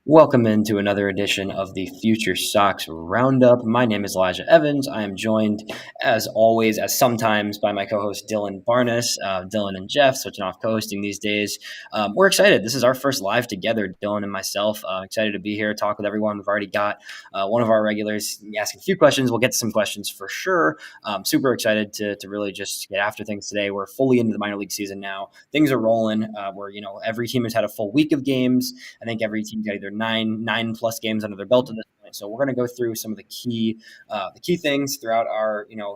Welcome into another edition of the FutureSox RoundUp. My name is Elijah Evans. I am joined, as always, as sometimes, by my co-host Dylan Barnas. Dylan and Jeff switching off co-hosting these days. We're excited. This is our first live together, Dylan and myself. Excited to be here, talk with everyone. We've already got one of our regulars asking a few questions. We'll get to some questions for sure. Super excited to really just get after things today. We're fully into the minor league season now. Things are rolling. Every team has had a full week of games. I think every team got either nine plus games under their belt at this point. So we're going to go through some of the key things throughout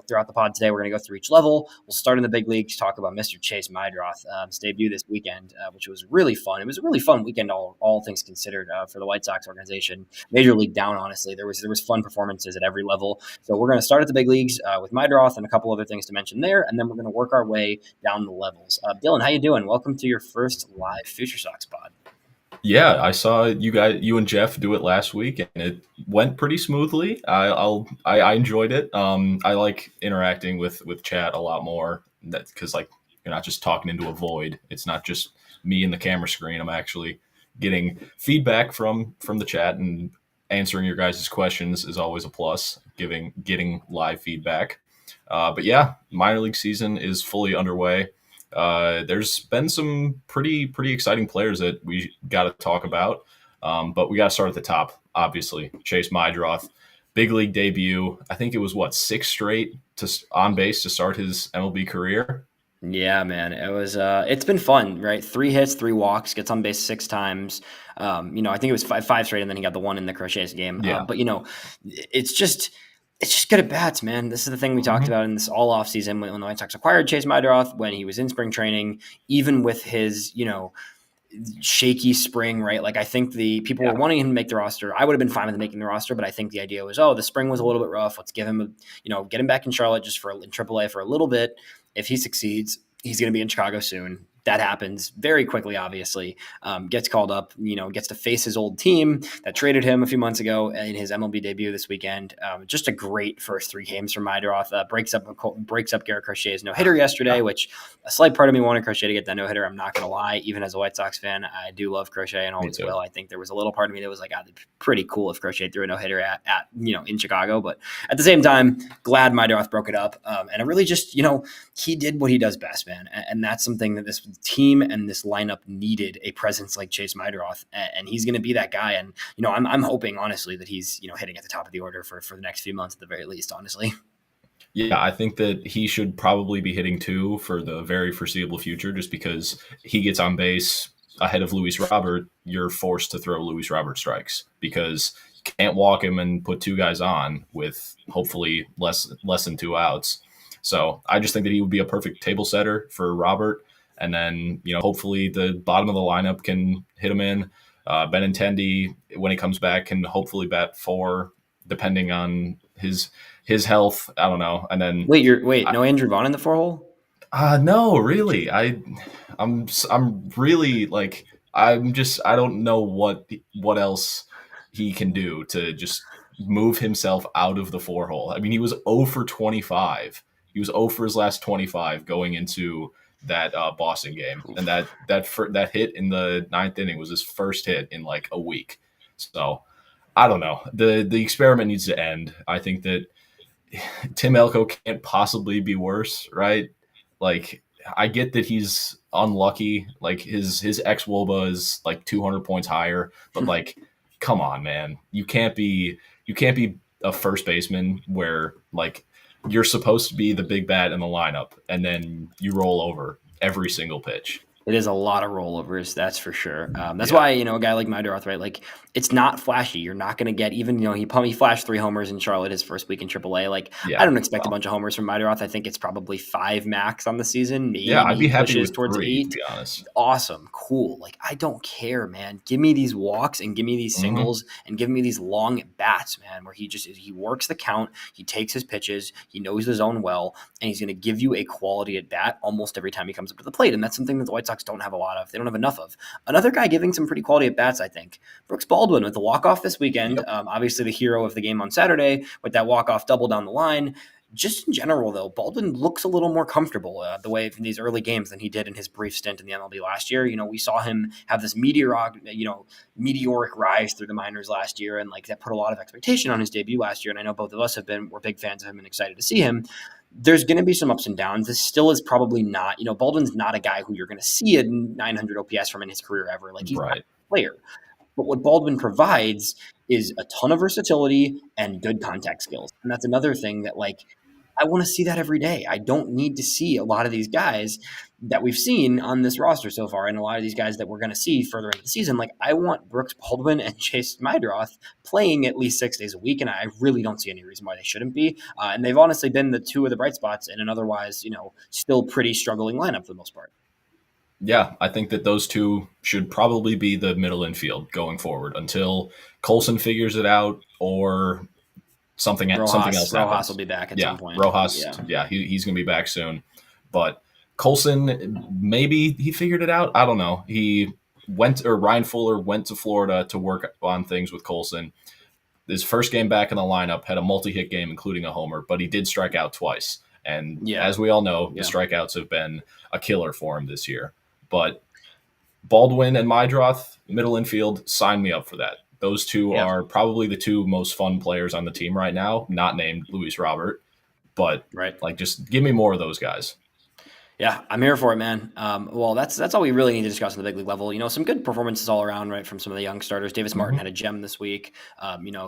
throughout the pod today. We're going to go through each level. We'll start in the big leagues, talk about Mr. Chase Meidroth, his debut this weekend, which was really fun. It was a really fun weekend, all things considered, for the White Sox organization. Major League down, honestly. There was fun performances at every level. So we're going to start at the big leagues with Meidroth and a couple other things to mention there, and then we're going to work our way down the levels. Dylan, how you doing? Welcome to your first live Future Sox pod. Yeah, I saw you and Jeff do it last week, and it went pretty smoothly. I enjoyed it. I like interacting with chat a lot more. That's because you're not just talking into a void. It's not just me and the camera screen. I'm actually getting feedback from the chat, and answering your guys' questions is always a plus. Getting live feedback. But yeah, minor league season is fully underway. There's been some pretty exciting players that we got to talk about, but we got to start at the top. Obviously, Chase Meidroth, big league debut. I think it was 6 straight on base to start his MLB career. Yeah, man, it was. It's been fun, right? 3 hits, 3 walks, gets on base 6 times. I think it was five straight, and then he got the one in the Crochets game. Yeah. But it's just good at bats, man. This is the thing we talked about in this all off season when the White Sox acquired Chase Meidroth, when he was in spring training, even with his, shaky spring, right? Like, I think the people were wanting him to make the roster. I would have been fine with him making the roster, but I think the idea was, the spring was a little bit rough. Let's give him get him back in Charlotte in AAA for a little bit. If he succeeds, he's going to be in Chicago soon. That happens very quickly, obviously. Gets called up, gets to face his old team that traded him a few months ago in his MLB debut this weekend. Just a great first 3 games from Meidroth. Breaks up Garrett Crochet's no-hitter yesterday, which a slight part of me wanted Crochet to get that no-hitter. I'm not going to lie. Even as a White Sox fan, I do love Crochet and always will. I think there was a little part of me that was like, it'd be pretty cool if Crochet threw a no-hitter at in Chicago. But at the same time, glad Meidroth broke it up. And it really just, he did what he does best, man. And that's something that this team and this lineup needed, a presence like Chase Meidroth, and he's going to be that guy. And I'm hoping honestly that he's hitting at the top of the order for the next few months at the very least. Honestly, yeah, I think that he should probably be hitting 2 for the very foreseeable future, just because he gets on base ahead of Luis Robert. You're forced to throw Luis Robert strikes because you can't walk him and put 2 guys on with hopefully less than 2 outs. So I just think that he would be a perfect table setter for Robert. And then, hopefully the bottom of the lineup can hit him in. Benintendi, when he comes back, can hopefully bat 4, depending on his health. I don't know. And then no Andrew Vaughn in the 4-hole? No, really. I'm really I don't know what else he can do to just move himself out of the 4-hole. I mean, he was 0 for 25. He was 0 for his last 25 going into that Boston game, and that hit in the 9th inning was his first hit in a week. So I don't know. The experiment needs to end. I think that Tim Elko can't possibly be worse, right? I get that he's unlucky. His xwOBA is 200 points higher, but come on, man. You can't be a first baseman where you're supposed to be the big bat in the lineup, and then you roll over every single pitch. It is a lot of rollovers, that's for sure. That's why, a guy like Meidroth, right? It's not flashy. You're not going to get even, he flashed 3 homers in Charlotte his first week in AAA. I don't expect a bunch of homers from Meidroth. I think it's probably 5 max on the season. Maybe I'd be happy with towards 3, 8. to be honest. Awesome. Cool. I don't care, man. Give me these walks and give me these singles and give me these long bats, man, where he works the count. He takes his pitches. He knows the zone well, and he's going to give you a quality at bat almost every time he comes up to the plate. And that's something that the White Sox don't have a lot of. They don't have enough of. Another guy giving some pretty quality at bats, I think, Brooks Baldwin with the walk-off this weekend. Obviously the hero of the game on Saturday with that walk-off double down the line. Just in general, though, Baldwin looks a little more comfortable the way in these early games than he did in his brief stint in the MLB last year. We saw him have this meteoric rise through the minors last year, and like that put a lot of expectation on his debut last year. And I know both of us we're big fans of him and excited to see him. There's going to be some ups and downs. This still is probably not, Baldwin's not a guy who you're going to see a 900 OPS from in his career ever. Like he's not a player. But what Baldwin provides is a ton of versatility and good contact skills. And that's another thing that, like, I want to see that every day. I don't need to see a lot of these guys that we've seen on this roster so far, and a lot of these guys that we're going to see further into the season. Like, I want Brooks Baldwin and Chase Meidroth playing at least 6 days a week, and I really don't see any reason why they shouldn't be. And they've honestly been the two of the bright spots in an otherwise, still pretty struggling lineup for the most part. Yeah, I think that those two should probably be the middle infield going forward until Colson figures it out or something else happens. Rojas will be back at some point. Rojas, he's going to be back soon. But Colson, maybe he figured it out. I don't know. Ryan Fuller went to Florida to work on things with Colson. His first game back in the lineup, had a multi-hit game, including a homer, but he did strike out twice. And as we all know, the strikeouts have been a killer for him this year. But Baldwin and Meidroth, middle infield, sign me up for that. Those two are probably the two most fun players on the team right now, not named Luis Robert. But just give me more of those guys. Yeah, I'm here for it, man. Well, that's all we really need to discuss on the big league level. Some good performances all around, right, from some of the young starters. Davis Martin had a gem this week.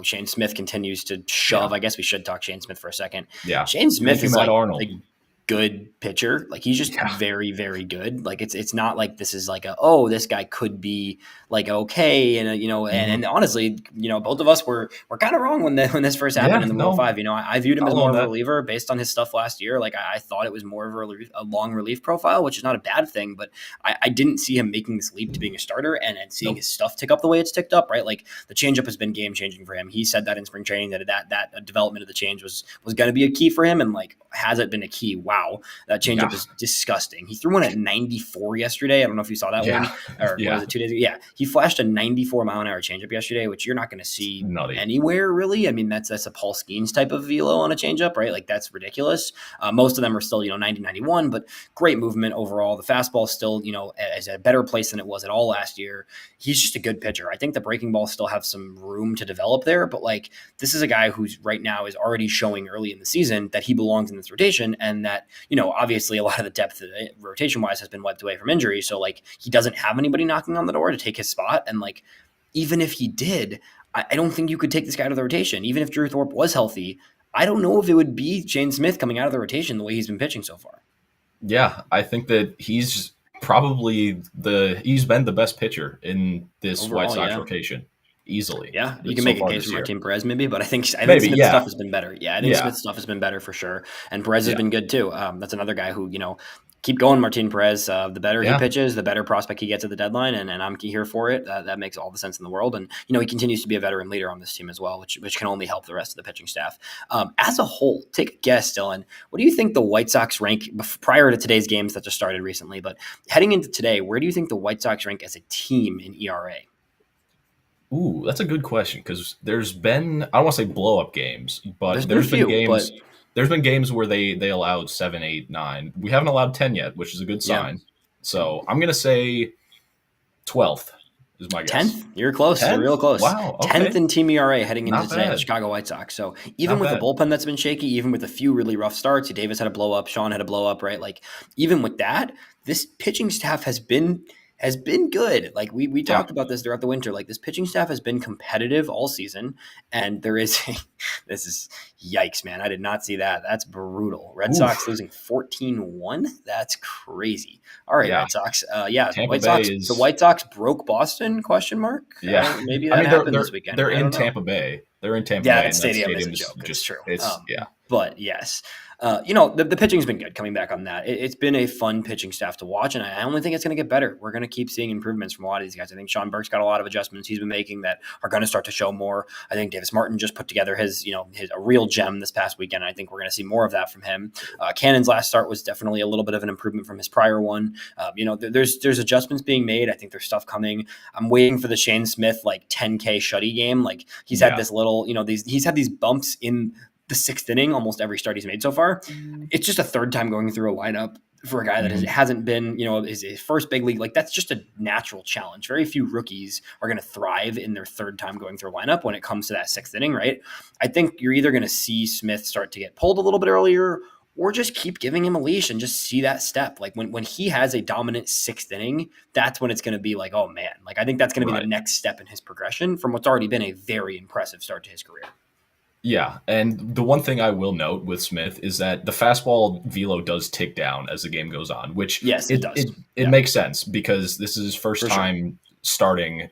Shane Smith continues to shove. I guess we should talk Shane Smith for a second. Yeah, Shane Smith is like good pitcher. Like he's just very, very good. Like it's not like this is like this guy could be like okay, and and honestly, both of us were kind of wrong when this first happened in the World 5. I viewed him as more of a reliever based on his stuff last year. Like I thought it was more of a long relief profile, which is not a bad thing, but I didn't see him making this leap to being a starter and seeing his stuff tick up the way it's ticked up. Right, like the changeup has been game changing for him. He said that in spring training that development of the change was going to be a key for him, and like has it been a key? Wow, that changeup is disgusting. He threw one at 94 yesterday. I don't know if you saw that one, or was it 2 days ago? Yeah, he flashed a 94-mile-an-hour changeup yesterday, which you're not going to see anywhere really. I mean, that's a Paul Skeens type of velo on a changeup, right? Like that's ridiculous. Most of them are still 90, 91, but great movement overall. The fastball still is at a better place than it was at all last year. He's just a good pitcher. I think the breaking ball still have some room to develop there, but like this is a guy who's right now is already showing early in the season that he belongs in this rotation, and that obviously a lot of the depth rotation wise has been wiped away from injury. So like he doesn't have anybody knocking on the door to take his spot. And like, even if he did, I don't think you could take this guy out of the rotation. Even if Drew Thorpe was healthy, I don't know if it would be Shane Smith coming out of the rotation the way he's been pitching so far. Yeah, I think that he's probably he's been the best pitcher in this overall, White Sox rotation. Easily. Yeah, you can make a case for Martin Perez maybe, but I think Smith's stuff has been better. Yeah, I think Smith's stuff has been better for sure. And Perez has been good too. That's another guy who, keep going, Martin Perez. The better he pitches, the better prospect he gets at the deadline, and I'm here for it. That makes all the sense in the world. And, he continues to be a veteran leader on this team as well, which can only help the rest of the pitching staff. As a whole, take a guess, Dylan. What do you think the White Sox rank prior to today's games that just started recently? But heading into today, where do you think the White Sox rank as a team in ERA? Ooh, that's a good question because there's been, I don't want to say blow up games, but there's been games. There's been games where they allowed 7, 8, 9. We haven't allowed 10 yet, which is a good sign. So I'm gonna say 12th is my guess. 10th? You're close. 10th? You're real close. Wow. Okay. 10th in team ERA heading into today, the Chicago White Sox. So even with the bullpen that's been shaky, even with a few really rough starts, Davis had a blow up, Sean had a blow up, right? Like even with that, this pitching staff has been good. Like we talked about this throughout the winter. Like this pitching staff has been competitive all season, and there is this is yikes, man. I did not see that. That's brutal. Red Sox losing 14-1. That's crazy. All right, Red Sox. The White Sox broke Boston? ? Yeah, maybe that happened this weekend. They're in Tampa Bay. They're in Tampa Bay. Yeah, that stadium is a joke. It's true. But yes. The pitching's been good coming back on that. It's been a fun pitching staff to watch, and I only think it's going to get better. We're going to keep seeing improvements from a lot of these guys. I think Sean Burke's got a lot of adjustments he's been making that are going to start to show more. I think Davis Martin just put together his a real gem this past weekend. I think we're going to see more of that from him. Cannon's last start was definitely a little bit of an improvement from his prior one. There's adjustments being made. I think there's stuff coming. I'm waiting for the Shane Smith 10K shutty game. Like he's had this little, he's had these bumps in the sixth inning almost every start he's made so far. It's just a third time going through a lineup for a guy that hasn't been, his first big league. Like, that's just a natural challenge. Very few rookies are going to thrive in their third time going through a lineup when it comes to that sixth inning, right? I think you're either going to see Smith start to get pulled a little bit earlier, or just keep giving him a leash and just see that step. Like, when he has a dominant sixth inning, that's when it's going to be like, oh man, like, I think that's going to be the next step in his progression from what's already been a very impressive start to his career. Yeah, and the one thing I will note with Smith is that the fastball velo does tick down as the game goes on, which yes, it does. It makes sense because this is his first time starting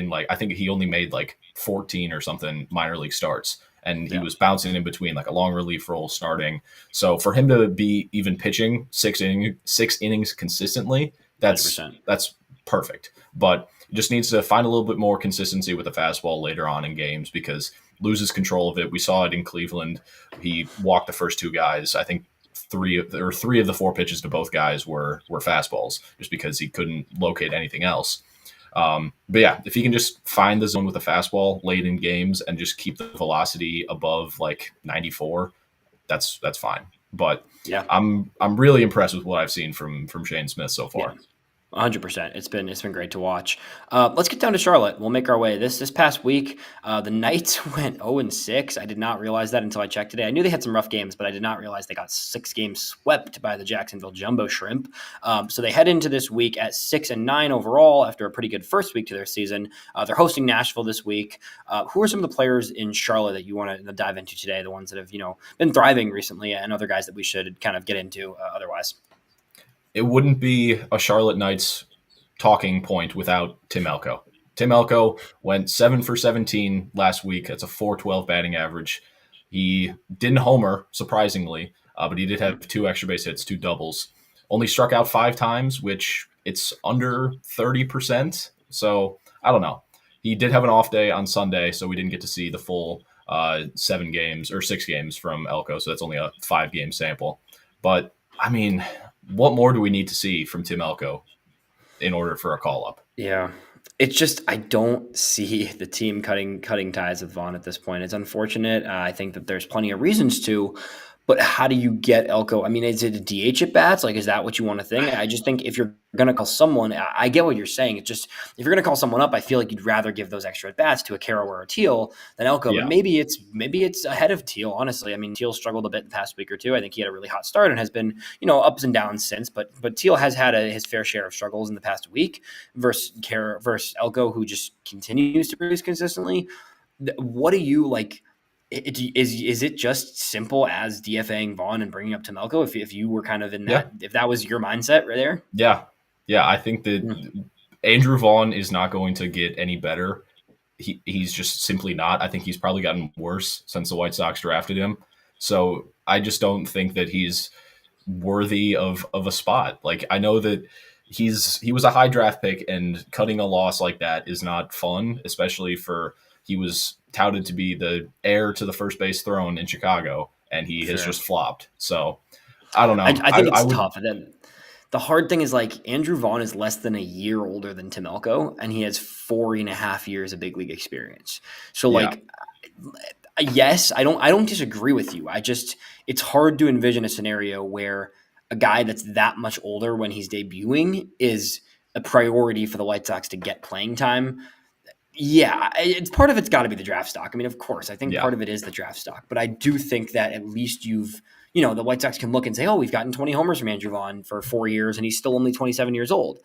I think he only made like 14 or something minor league starts. And he was bouncing in between like a long relief role starting. So for him to be even pitching six innings consistently, that's 100%. That's perfect. But just needs to find a little bit more consistency with the fastball later on in games because loses control of it. We saw it in Cleveland. He walked the first two guys. I think three of the four pitches to both guys were fastballs just because he couldn't locate anything else. But yeah, if he can just find the zone with the fastball late in games and just keep the velocity above like 94, that's fine. But yeah, I'm really impressed with what I've seen from Shane Smith so far. Yeah. 100%. It's been great to watch. Let's get down to Charlotte. We'll make our way. This past week, the Knights went 0-6. I did not realize that until I checked today. I knew they had some rough games, but I did not realize they got 6 games swept by the Jacksonville Jumbo Shrimp. So they head into this week at 6-9 overall after a pretty good first week to their season. They're hosting Nashville this week. Who are some of the players in Charlotte that you want to dive into today? The ones that have been thriving recently, and other guys that we should kind of get into otherwise. It wouldn't be a Charlotte Knights talking point without Tim Elko. Tim Elko went 7 for 17 last week. That's a .412 batting average. He didn't homer, surprisingly, but he did have 2 extra base hits, 2 doubles. Only struck out 5 times, which it's under 30%. So I don't know. He did have an off day on Sunday, so we didn't get to see the full 6 games from Elko. So that's only a 5-game sample. But I mean, what more do we need to see from Tim Elko in order for a call-up? Yeah. It's just I don't see the team cutting ties with Vaughn at this point. It's unfortunate. I think that there's plenty of reasons to, but how do you get Elko? I mean, is it a DH at bats? Like, is that what you want to think? I just think if you're going to call someone, I get what you're saying. It's just if you're going to call someone up, I feel like you'd rather give those extra at bats to a Carroll or a Teal than Elko. Yeah. But maybe it's ahead of Teal. Honestly, I mean, Teal struggled a bit the past week or two. I think he had a really hot start and has been ups and downs since. But Teal has had his fair share of struggles in the past week versus Elko, who just continues to produce consistently. What do you like? Is it just simple as DFAing Vaughn and bringing up Tim Elko if you were kind of in that, if that was your mindset right there? Yeah, I think that Andrew Vaughn is not going to get any better. He's just simply not. I think he's probably gotten worse since the White Sox drafted him. So I just don't think that he's worthy of a spot. Like, I know that he was a high draft pick, and cutting a loss like that is not fun, especially he was touted to be the heir to the first base throne in Chicago, and he has just flopped. So I don't know. I think it's tough. And then the hard thing is, like, Andrew Vaughn is less than a year older than Tim Elko, and he has 4.5 years of big league experience. So yes, I don't disagree with you. It's hard to envision a scenario where a guy that's that much older when he's debuting is a priority for the White Sox to get playing time. Yeah, part of it's got to be the draft stock. I mean, of course, I think part of it is the draft stock, but I do think that at least the White Sox can look and say, oh, we've gotten 20 homers from Andrew Vaughn for 4 years, and he's still only 27 years old.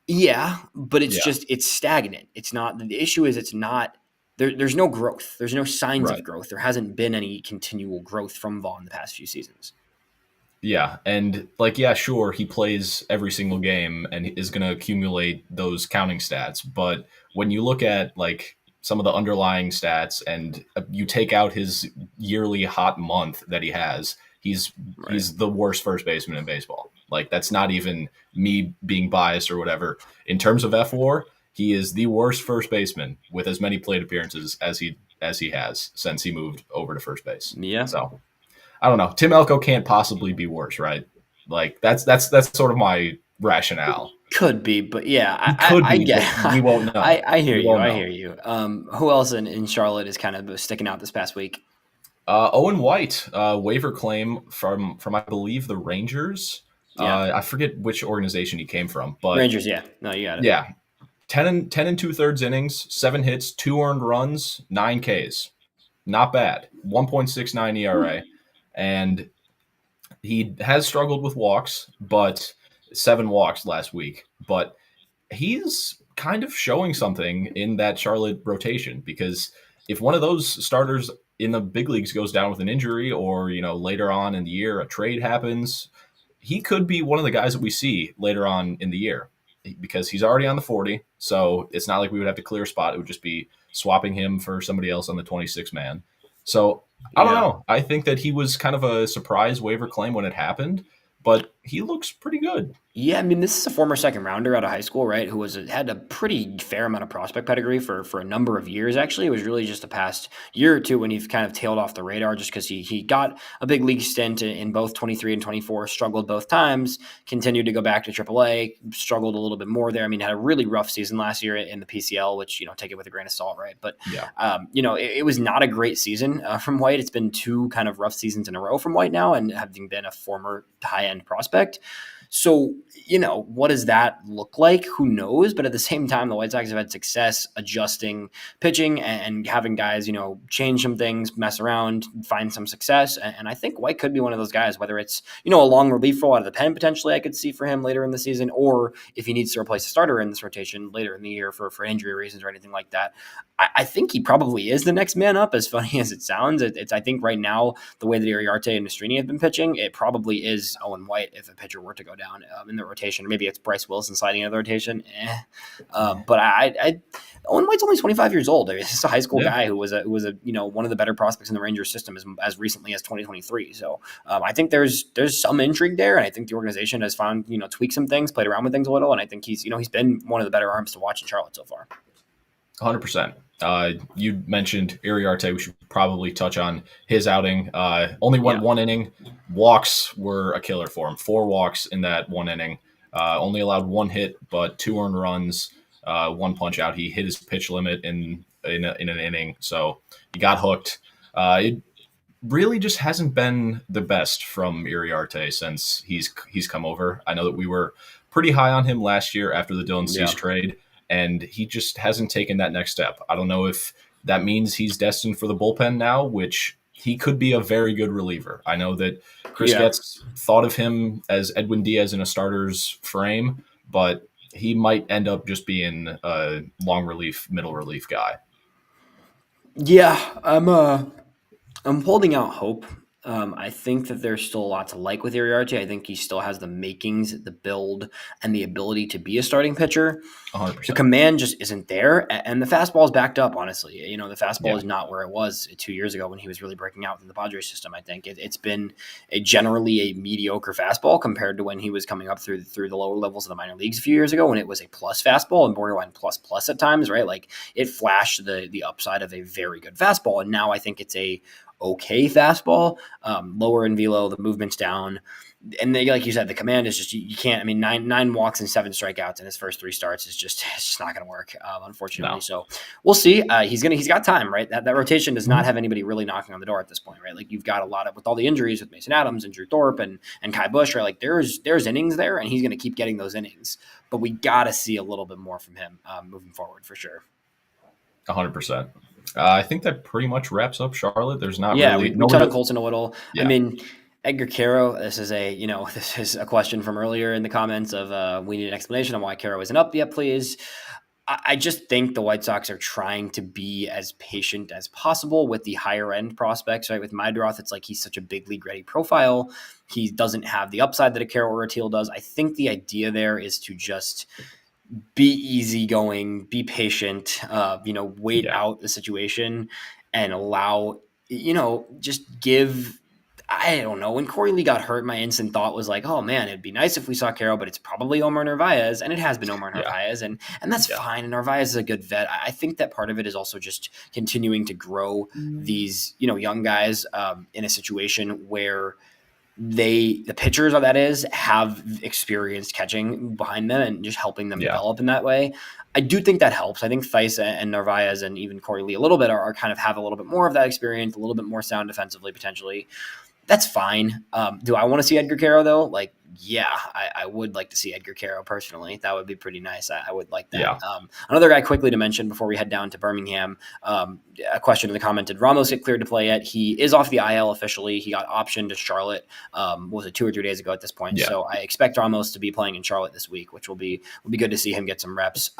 Yeah, but it's stagnant. It's not, the issue is it's not, there's no growth. There's no signs of growth. There hasn't been any continual growth from Vaughn the past few seasons. Yeah, and sure, he plays every single game and is going to accumulate those counting stats. But when you look at some of the underlying stats and you take out his yearly hot month that he has, he's the worst first baseman in baseball. Like, that's not even me being biased or whatever. In terms of FWAR, he is the worst first baseman with as many plate appearances as he has since he moved over to first base. Yeah. So I don't know. Tim Elko can't possibly be worse, right? Like, that's sort of my rationale. Could be, but yeah, I get. We won't know. I hear you. I hear you. Who else in Charlotte is kind of sticking out this past week? Owen White, waiver claim from I believe the Rangers. Yeah. I forget which organization he came from, but Rangers, yeah. No, you got it. yeah, 10 and 2/3 innings, 7 hits, 2 earned runs, 9 Ks. Not bad. 1.69 ERA, and he has struggled with walks, but 7 walks last week. But he's kind of showing something in that Charlotte rotation, because if one of those starters in the big leagues goes down with an injury, or later on in the year a trade happens, he could be one of the guys that we see later on in the year, because he's already on the 40. So it's not like we would have to clear a spot. It would just be swapping him for somebody else on the 26 man. So I don't Yeah. know. I think that he was kind of a surprise waiver claim when it happened, but he looks pretty good. Yeah, I mean, this is a former second rounder out of high school, right? Who had a pretty fair amount of prospect pedigree for a number of years. Actually, it was really just the past year or two when he's kind of tailed off the radar, just because he got a big league stint in both 23 and 24, struggled both times, continued to go back to AAA, struggled a little bit more there. I mean, had a really rough season last year in the PCL, which take it with a grain of salt, right? But Yeah. it was not a great season from White. It's been two kind of rough seasons in a row from White now, and having been a former high end prospect. So, what does that look like? Who knows? But at the same time, the White Sox have had success adjusting pitching and having guys, change some things, mess around, find some success. And I think White could be one of those guys, whether it's, a long relief role out of the pen potentially I could see for him later in the season, or if he needs to replace a starter in this rotation later in the year for injury reasons or anything like that. I think he probably is the next man up, as funny as it sounds. I think right now, the way that Iriarte and Mastrini have been pitching, it probably is Owen White if a pitcher were to go down in the rotation. Maybe it's Bryce Wilson sliding into the rotation. But Owen White's only 25 years old. He's just a high school guy who was a one of the better prospects in the Rangers system as recently as 2023. So I think there's some intrigue there, and I think the organization has found tweaked some things, played around with things a little, and I think he's been one of the better arms to watch in Charlotte so far. 100%. You mentioned Iriarte. We should probably touch on his outing. Only went 1 inning. Walks were a killer for him. 4 walks in that 1 inning. Only allowed 1 hit, but 2 earned runs, 1 punch out. He hit his pitch limit in an inning, so he got hooked. It really just hasn't been the best from Iriarte since he's come over. I know that we were pretty high on him last year after the Dylan Cease trade, and he just hasn't taken that next step. I don't know if that means he's destined for the bullpen now, which he could be a very good reliever. I know that Chris Getz thought of him as Edwin Diaz in a starter's frame, but he might end up just being a long relief, middle relief guy. Yeah, I'm holding out hope. I think that there's still a lot to like with Iriarte. I think he still has the makings, the build, and the ability to be a starting pitcher. 100%. The command just isn't there, and the fastball is backed up, honestly. The fastball is not where it was 2 years ago when he was really breaking out in the Padres system. I think it's been generally a mediocre fastball compared to when he was coming up through the lower levels of the minor leagues a few years ago, when it was a plus fastball and borderline plus at times, right? Like, it flashed the upside of a very good fastball, and now I think it's a okay fastball, lower in velo, the movement's down. And they, like you said, the command is just, you can't, I mean, nine walks and 7 strikeouts in his first 3 starts is just, it's just not going to work, unfortunately. No. So we'll see. He's got time, right? That rotation does not have anybody really knocking on the door at this point, right? Like, you've got a lot of, with all the injuries with Mason Adams and Drew Thorpe and Kai Busch, right? Like, there's innings there, and he's going to keep getting those innings, but we got to see a little bit more from him moving forward for sure. 100%. I think that pretty much wraps up Charlotte. There's not really. We touched on Colton a little. Yeah. I mean, Edgar Caro, this is a question from earlier in the comments of we need an explanation on why Caro isn't up yet, please. I just think the White Sox are trying to be as patient as possible with the higher end prospects, right? With Meidroth, it's like he's such a big league ready profile. He doesn't have the upside that a Caro or a Teal does. I think the idea there is to just be easygoing, be patient, wait out the situation and allow, just give. I don't know. When Corey Lee got hurt, my instant thought was like, oh man, it'd be nice if we saw Caro, but it's probably Omar Narvaez, and it has been Omar Narvaez, and that's fine. And Narvaez is a good vet. I think that part of it is also just continuing to grow these, young guys in a situation where the pitchers that is have experienced catching behind them and just helping them Yeah. develop in that way. I do think that helps. I think Theis and Narvaez and even Corey Lee a little bit are kind of have a little bit more of that experience, a little bit more sound defensively potentially. That's fine. Do I want to see Edgar Caro though? Like, yeah, I would like to see Edgar Caro personally. That would be pretty nice. I would like that. Yeah. Another guy quickly to mention before we head down to Birmingham. A question in the comment: did Ramos get cleared to play yet? He is off the IL officially. He got optioned to Charlotte. Was it 2 or 3 days ago at this point? Yeah. So I expect Ramos to be playing in Charlotte this week, which will be good to see him get some reps.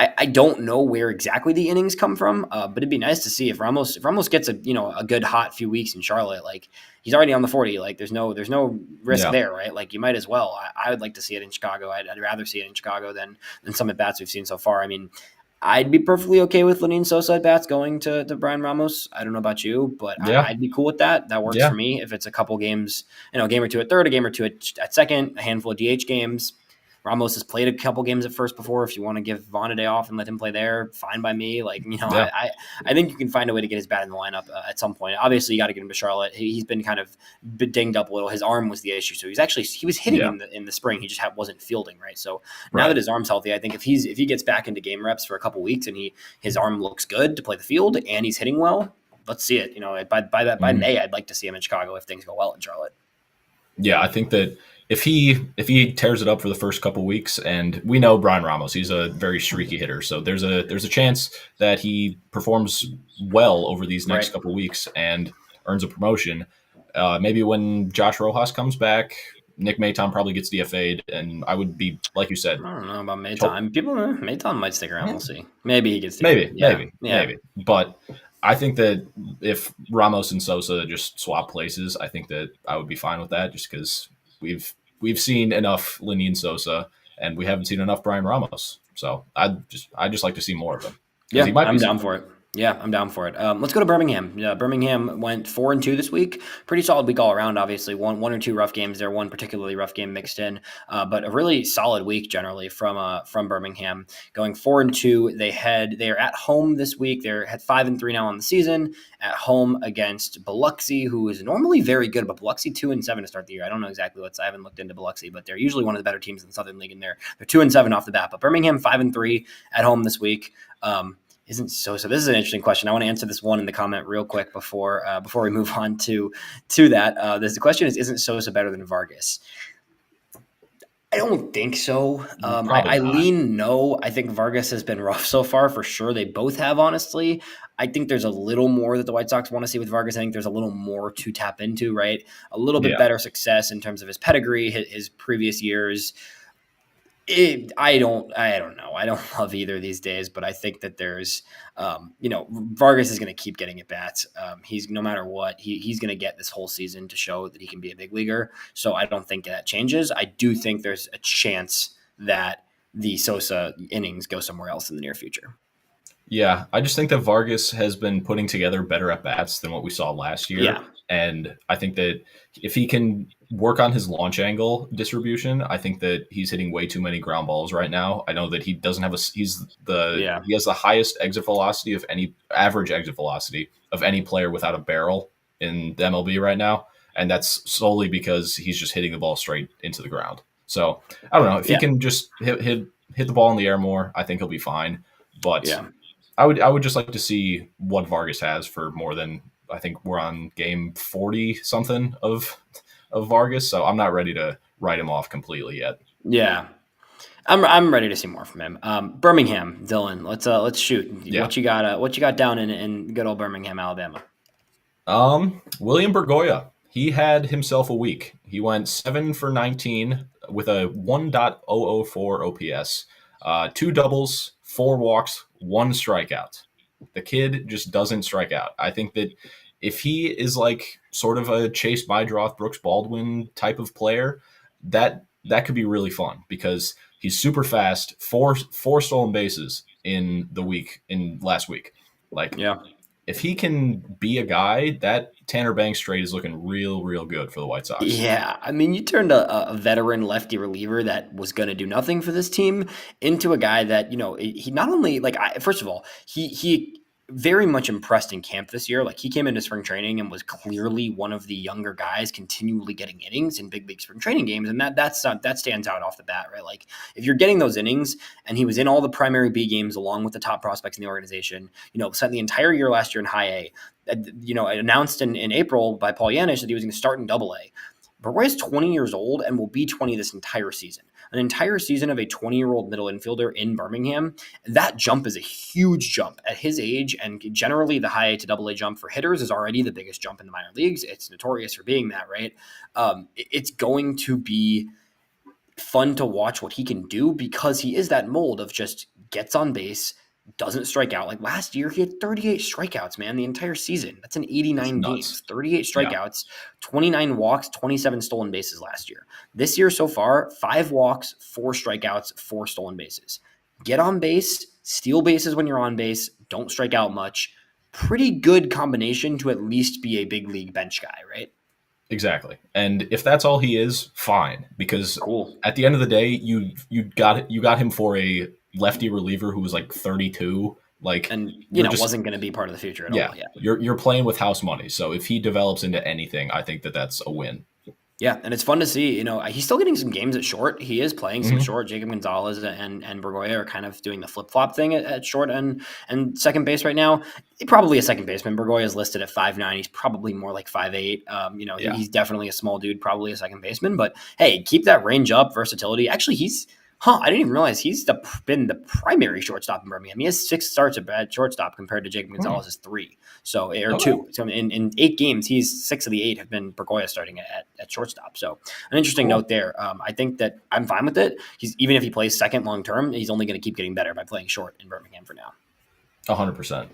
I don't know where exactly the innings come from, but it'd be nice to see if Ramos gets a good hot few weeks in Charlotte. Like, he's already on the 40. Like, there's no risk there, right? Like, you might as well. I would like to see it in Chicago. I'd rather see it in Chicago than some at bats we've seen so far. I mean, I'd be perfectly okay with Lenyn Sosa at bats going to Brian Ramos. I don't know about you, but Yeah. I'd be cool with that. That works for me. If it's a couple games, a game or two at third, a game or two at second, a handful of DH games. Ramos has played a couple games at first before. If you want to give Vaughn a day off and let him play there, fine by me. Like, I think you can find a way to get his bat in the lineup at some point. Obviously, you got to get him to Charlotte. He's been kind of dinged up a little. His arm was the issue, so he was hitting in the spring. He just wasn't fielding right. So now that his arm's healthy, I think if he gets back into game reps for a couple weeks and his arm looks good to play the field and he's hitting well, let's see it. By May, I'd like to see him in Chicago if things go well in Charlotte. Yeah, I think that if he tears it up for the first couple weeks, and we know Brian Ramos, he's a very streaky hitter, so there's a chance that he performs well over these next couple weeks and earns a promotion. Maybe when Josh Rojas comes back, Nick Maton probably gets DFA'd, and I would be, like you said, I don't know about Maton. Maton might stick around. We'll see. Maybe he gets DFA'd. Maybe. But I think that if Ramos and Sosa just swap places, I think that I would be fine with that, just because we've seen enough Lenyn Sosa and we haven't seen enough Brian Ramos. So I just like to see more of them. Yeah, I'm down for it. Yeah, I'm down for it. Let's go to Birmingham. Yeah, Birmingham went 4-2 this week. Pretty solid week all around. Obviously, one or two rough games there, one particularly rough game mixed in, but a really solid week generally from Birmingham. Going 4-2, they are at home this week. They're at 5-3 now on the season. At home against Biloxi, who is normally very good, but Biloxi 2-7 to start the year. I don't know exactly I haven't looked into Biloxi, but they're usually one of the better teams in the Southern League, and they're 2-7 off the bat. But Birmingham 5-3 at home this week. Isn't Sosa? This is an interesting question. I want to answer this one in the comment real quick before we move on to that. The question is, isn't Sosa better than Vargas? I don't think so. I lean no. I think Vargas has been rough so far for sure. They both have, honestly. I think there's a little more that the White Sox want to see with Vargas. I think there's a little more to tap into, right? A little bit better success in terms of his pedigree, his previous years. I don't know. I don't love either these days, but I think that there's, Vargas is going to keep getting at bats. He's no matter what, he's going to get this whole season to show that he can be a big leaguer. So I don't think that changes. I do think there's a chance that the Sosa innings go somewhere else in the near future. Yeah, I just think that Vargas has been putting together better at bats than what we saw last year. Yeah. And I think that if he can work on his launch angle distribution, I think that he's hitting way too many ground balls right now. I know that he doesn't have he has the highest exit velocity of any average exit velocity of any player without a barrel in the MLB right now. And that's solely because he's just hitting the ball straight into the ground. So I don't know if he can just hit the ball in the air more, I think he'll be fine. But I would just like to see what Vargas has for more than, I think we're on game 40 something of Vargas, so I'm not ready to write him off completely yet. Yeah, I'm ready to see more from him. Birmingham, Dylan, let's shoot. Yeah. What you got down in good old Birmingham, Alabama? William Bergolla, he had himself a week. He went 7 for 19 with a 1.004 OPS, 2 doubles, 4 walks, 1 strikeout. The kid just doesn't strike out. I think that if he is like sort of a Chase Meidroth, Brooks Baldwin type of player, that could be really fun because he's super fast, four stolen bases in last week. If he can be a guy, that Tanner Banks trade is looking real good for the White Sox. Yeah, I mean, you turned a veteran lefty reliever that was going to do nothing for this team into a guy that, he not only, first of all, he very much impressed in camp this year. Like he came into spring training and was clearly one of the younger guys continually getting innings in big league spring training games. And that stands out off the bat, right? Like if you're getting those innings, and he was in all the primary B games along with the top prospects in the organization, spent the entire year last year in high A, announced in April by Paul Yanish that he was going to start in double A. Bergolla is 20 years old and will be 20 this entire season. An entire season of a 20-year-old middle infielder in Birmingham, that jump is a huge jump at his age, and generally the high A to double A jump for hitters is already the biggest jump in the minor leagues. It's notorious for being that, right? It's going to be fun to watch what he can do because he is that mold of just gets on base, doesn't strike out. Like last year, he had 38 strikeouts, man, the entire season. That's in 89 games, 38 strikeouts, 29 walks, 27 stolen bases last year. This year so far, 5 walks, 4 strikeouts, 4 stolen bases. Get on base, steal bases when you're on base, don't strike out much. Pretty good combination to at least be a big league bench guy, right? Exactly. And if that's all he is, fine. Because at the end of the day, you got him for a lefty reliever who was like 32. And wasn't going to be part of the future at all. Yeah. You're playing with house money. So if he develops into anything, I think that's a win. Yeah, and it's fun to see. He's still getting some games at short. He is playing some short. Jacob Gonzalez and Bergolla are kind of doing the flip-flop thing at short and second base right now. Probably a second baseman. Bergolla is listed at 5'9". He's probably more like 5'8". He's definitely a small dude, probably a second baseman. But, hey, keep that range up, versatility. Actually, I didn't even realize he's been the primary shortstop in Birmingham. He has 6 starts at shortstop compared to Jacob Gonzalez's 3. So, or 2. So in 8 games, 6 of the 8 have been Bergolla starting at shortstop. So an interesting note there. I think that I'm fine with it. Even if he plays second long term, he's only going to keep getting better by playing short in Birmingham for now. 100%.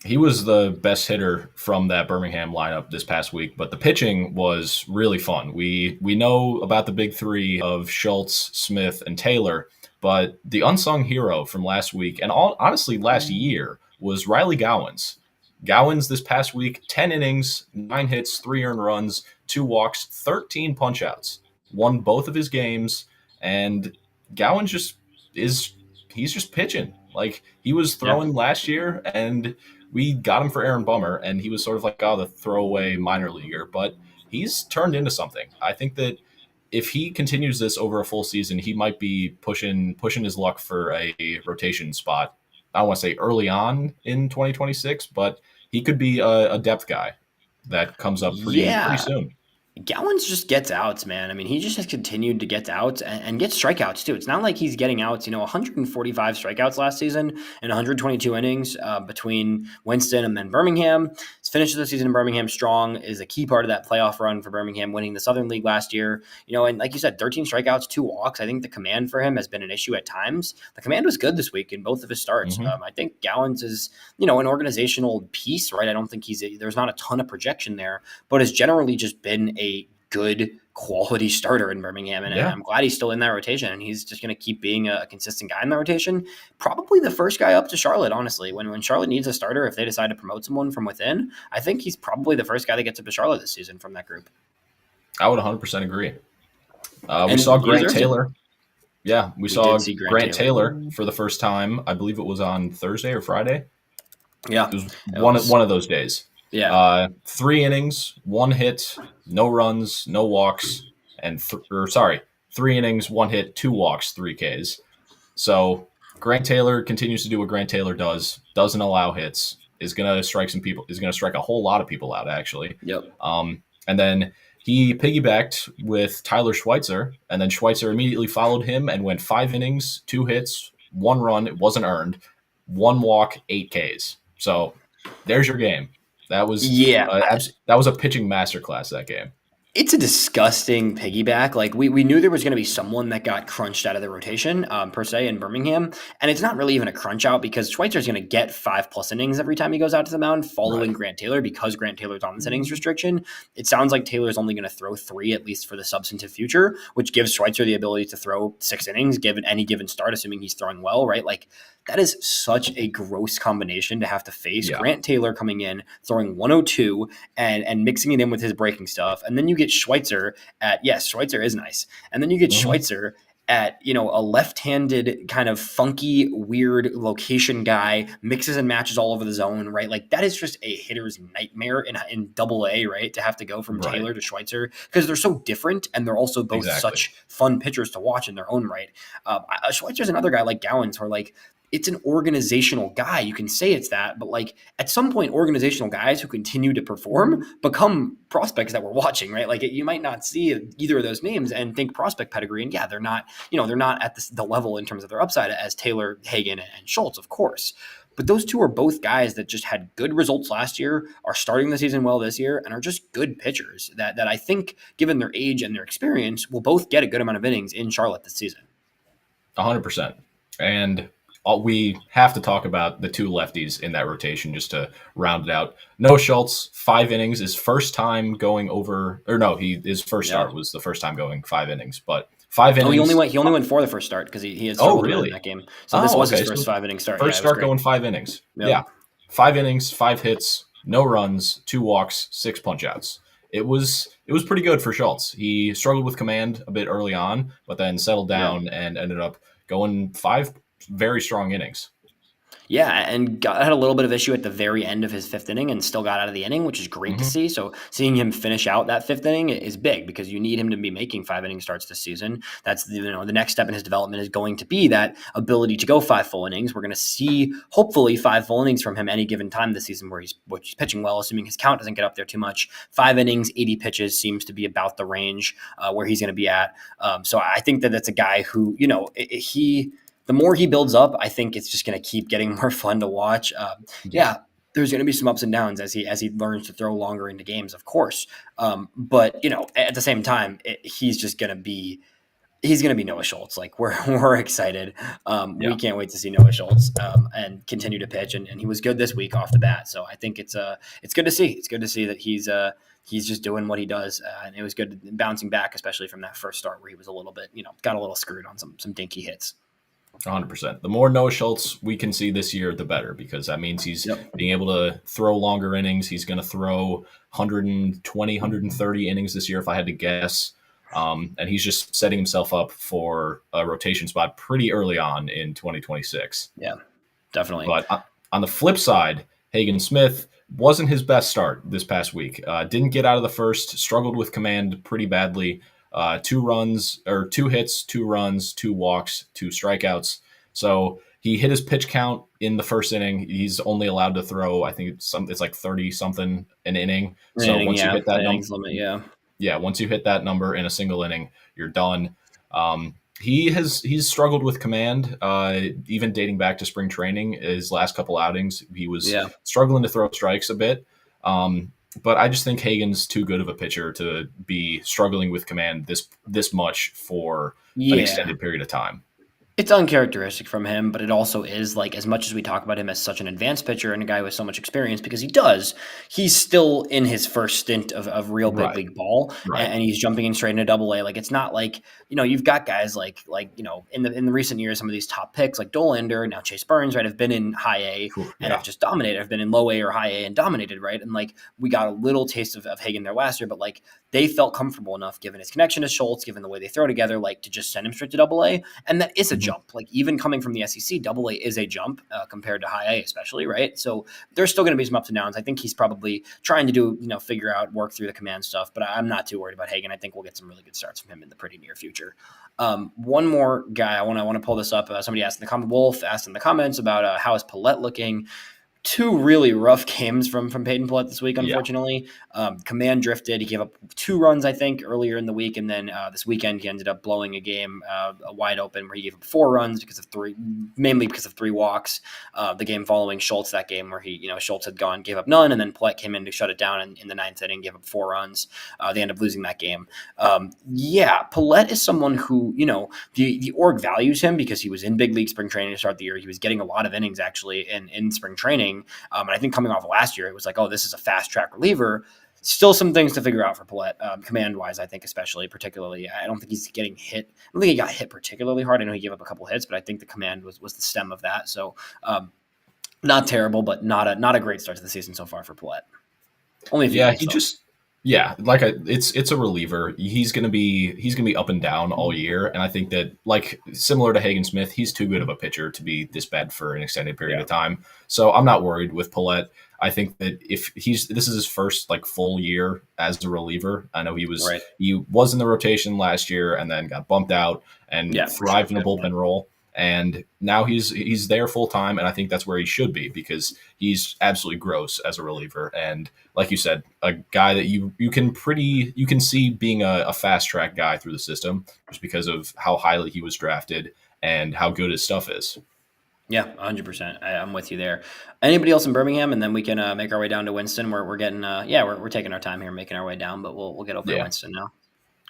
He was the best hitter from that Birmingham lineup this past week, but the pitching was really fun. We know about the big 3 of Schultz, Smith, and Taylor, but the unsung hero from last week, and honestly last year, was Riley Gowans. Gowans this past week, 10 innings, 9 hits, 3 earned runs, 2 walks, 13 punchouts. Won both of his games, and Gowans he's just pitching. Like, he was throwing last year, and we got him for Aaron Bummer, and he was sort of like, the throwaway minor leaguer, but he's turned into something. I think that if he continues this over a full season, he might be pushing his luck for a rotation spot. I don't want to say early on in 2026, but he could be a depth guy that comes up pretty soon. Gowans just gets outs, man. I mean, he just has continued to get outs and get strikeouts too. It's not like he's getting outs, 145 strikeouts last season and 122 innings between Winston and then Birmingham. His finish of the season in Birmingham strong, is a key part of that playoff run for Birmingham, winning the Southern League last year. And like you said, 13 strikeouts, 2 walks. I think the command for him has been an issue at times. The command was good this week in both of his starts. I think Gowans is, an organizational piece, right? I don't think there's not a ton of projection there, but has generally just been a good quality starter in Birmingham. And I'm glad he's still in that rotation, and he's just going to keep being a consistent guy in the rotation. Probably the first guy up to Charlotte, honestly. When Charlotte needs a starter, if they decide to promote someone from within, I think he's probably the first guy that gets up to Charlotte this season from that group. I would 100% agree. We saw Grant Taylor. Yeah, we saw Grant Taylor for the first time. I believe it was on Thursday or Friday. Yeah. It was one of those days. Yeah. 3 innings, 1 hit, no runs, no walks, and 3 innings, 1 hit, 2 walks, 3 Ks. So Grant Taylor continues to do what Grant Taylor does, doesn't allow hits, is going to strike a whole lot of people out, actually. Yep. And then he piggybacked with Tyler Schweitzer, and then Schweitzer immediately followed him and went 5 innings, 2 hits, 1 run, it wasn't earned, 1 walk, 8 Ks. So there's your game. That was that was a pitching masterclass, that game. It's a disgusting piggyback. Like we knew there was going to be someone that got crunched out of the rotation per se in Birmingham. And it's not really even a crunch out because Schweitzer's going to get 5+ innings every time he goes out to the mound following Grant Taylor because Grant Taylor's on this innings restriction. It sounds like Taylor's only going to throw 3 at least for the substantive future, which gives Schweitzer the ability to throw 6 innings given any given start, assuming he's throwing well, right? Like that is such a gross combination to have to face. Grant Taylor coming in, throwing 102 and mixing it in with his breaking stuff. And then you get Schweitzer Schweitzer is nice. And then you get Schweitzer at a left-handed kind of funky, weird location guy, mixes and matches all over the zone, right? Like that is just a hitter's nightmare in double A, right? To have to go from Right. Taylor to Schweitzer because they're so different and they're also both Exactly. such fun pitchers to watch in their own right. Schweitzer's another guy like Gowans where like it's an organizational guy. You can say it's that, but like at some point, organizational guys who continue to perform become prospects that we're watching, right? Like you might not see either of those names and think prospect pedigree. And yeah, they're not at the level in terms of their upside as Taylor, Hagen, and Schultz, of course. But those two are both guys that just had good results last year, are starting the season well this year, and are just good pitchers that I think, given their age and their experience, will both get a good amount of innings in Charlotte this season. 100%. And we have to talk about the two lefties in that rotation just to round it out. Noah Schultz, 5 innings, his first time going over, or no, his first start was the first time going 5 innings, but 5 innings. He only went for the first start because he had Oh, struggled really? in that game. So this was his first 5 inning start. First start going 5 innings. Yep. Yeah. 5 innings, 5 hits, no runs, 2 walks, 6 punch outs. It was pretty good for Schultz. He struggled with command a bit early on, but then settled down and ended up going 5 very strong innings. Yeah, and had a little bit of issue at the very end of his 5th inning and still got out of the inning, which is great to see. So seeing him finish out that 5th inning is big because you need him to be making 5 inning starts this season. That's the next step in his development is going to be that ability to go 5 full innings. We're going to see hopefully 5 full innings from him any given time this season where he's pitching well, assuming his count doesn't get up there too much. 5 innings, 80 pitches seems to be about the range where he's going to be at. So I think that's a guy who the more he builds up, I think it's just going to keep getting more fun to watch. There's going to be some ups and downs as he learns to throw longer into games, of course. But at the same time, he's going to be Noah Schultz. Like we're excited. We can't wait to see Noah Schultz and continue to pitch. And he was good this week off the bat. So I think it's good to see. It's good to see that he's just doing what he does. And it was good bouncing back, especially from that first start where he was a little bit, got a little screwed on some dinky hits. 100%. The more Noah Schultz we can see this year, the better, because that means he's being able to throw longer innings. He's going to throw 120, 130 innings this year, if I had to guess. And he's just setting himself up for a rotation spot pretty early on in 2026. Yeah, definitely. But on the flip side, Hagen Smith wasn't his best start this past week. Didn't get out of the first, struggled with command pretty badly. 2 hits, 2 runs, 2 walks, 2 strikeouts. So he hit his pitch count in the first inning. He's only allowed to throw, I think it's like 30 something an inning. So once you hit that number, once you hit that number in a single inning, you're done. He's struggled with command, even dating back to spring training. His last couple outings, he was struggling to throw strikes a bit. But I just think Hagen's too good of a pitcher to be struggling with command this much for an extended period of time. It's uncharacteristic from him, but it also is like, as much as we talk about him as such an advanced pitcher and a guy with so much experience, because he's still in his first stint of real big league ball, and he's jumping in straight into double A. Like, it's not like, you've got guys like in the recent years, some of these top picks like Dollander, now Chase Burns, right, have been in high A and have just dominated, have been in low A or high A and dominated, right? And like, we got a little taste of Hagen there last year, but like, they felt comfortable enough, given his connection to Schultz, given the way they throw together, like to just send him straight to double A. And that is a jump. Like, even coming from the SEC, double A is a jump compared to high A, especially, right? So there's still going to be some ups and downs. I think he's probably trying to figure out, work through the command stuff, but I'm not too worried about Hagen. I think we'll get some really good starts from him in the pretty near future. One more guy, I want to pull this up. Somebody asked in the comment, Wolf asked in the comments about how is Paulette looking. 2 really rough games from Peyton Paulette this week, unfortunately. Command drifted. He gave up 2 runs, I think, earlier in the week, and then this weekend he ended up blowing a game wide open where he gave up 4 runs mainly because of 3 walks. The game following Schultz, that game where Schultz had gave up none, and then Paulette came in to shut it down in the 9th inning, gave up 4 runs. They ended up losing that game. Paulette is someone who, the org values him because he was in big league spring training to start the year. He was getting a lot of innings actually in spring training. And I think coming off of last year, it was like, oh, this is a fast track reliever. Still some things to figure out for Paulette, command wise, I think, particularly. I don't think he's getting hit. I don't think he got hit particularly hard. I know he gave up a couple hits, but I think the command was the stem of that. So not terrible, but not a great start to the season so far for Paulette. Only a few he Yeah, it's a reliever. He's gonna be up and down all year, and I think that like similar to Hagen Smith, he's too good of a pitcher to be this bad for an extended period Yeah. of time. So I'm not worried with Paulette. I think that if this is his first like full year as a reliever. I know Right. he was in the rotation last year and then got bumped out and Yeah, for sure. thrived in a Good point. bullpen role. And now he's there full time, and I think that's where he should be because he's absolutely gross as a reliever. And like you said, a guy that you can see being a fast track guy through the system just because of how highly he was drafted and how good his stuff is. Yeah, 100%. I'm with you there. Anybody else in Birmingham, and then we can make our way down to Winston. We're getting we're taking our time here, making our way down, but we'll get over to Yeah. Winston now.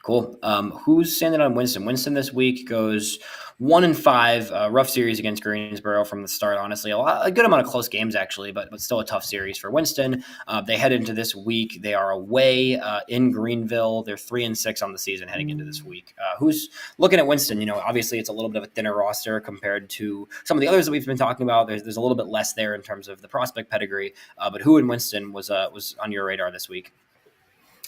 Cool. Who's standing on Winston? Winston this week goes 1-5. Rough series against Greensboro from the start. Honestly, a good amount of close games actually, but still a tough series for Winston. They head into this week. They are away in Greenville. They're 3-6 on the season heading into this week. Who's looking at Winston? Obviously it's a little bit of a thinner roster compared to some of the others that we've been talking about. There's a little bit less there in terms of the prospect pedigree. But who in Winston was on your radar this week?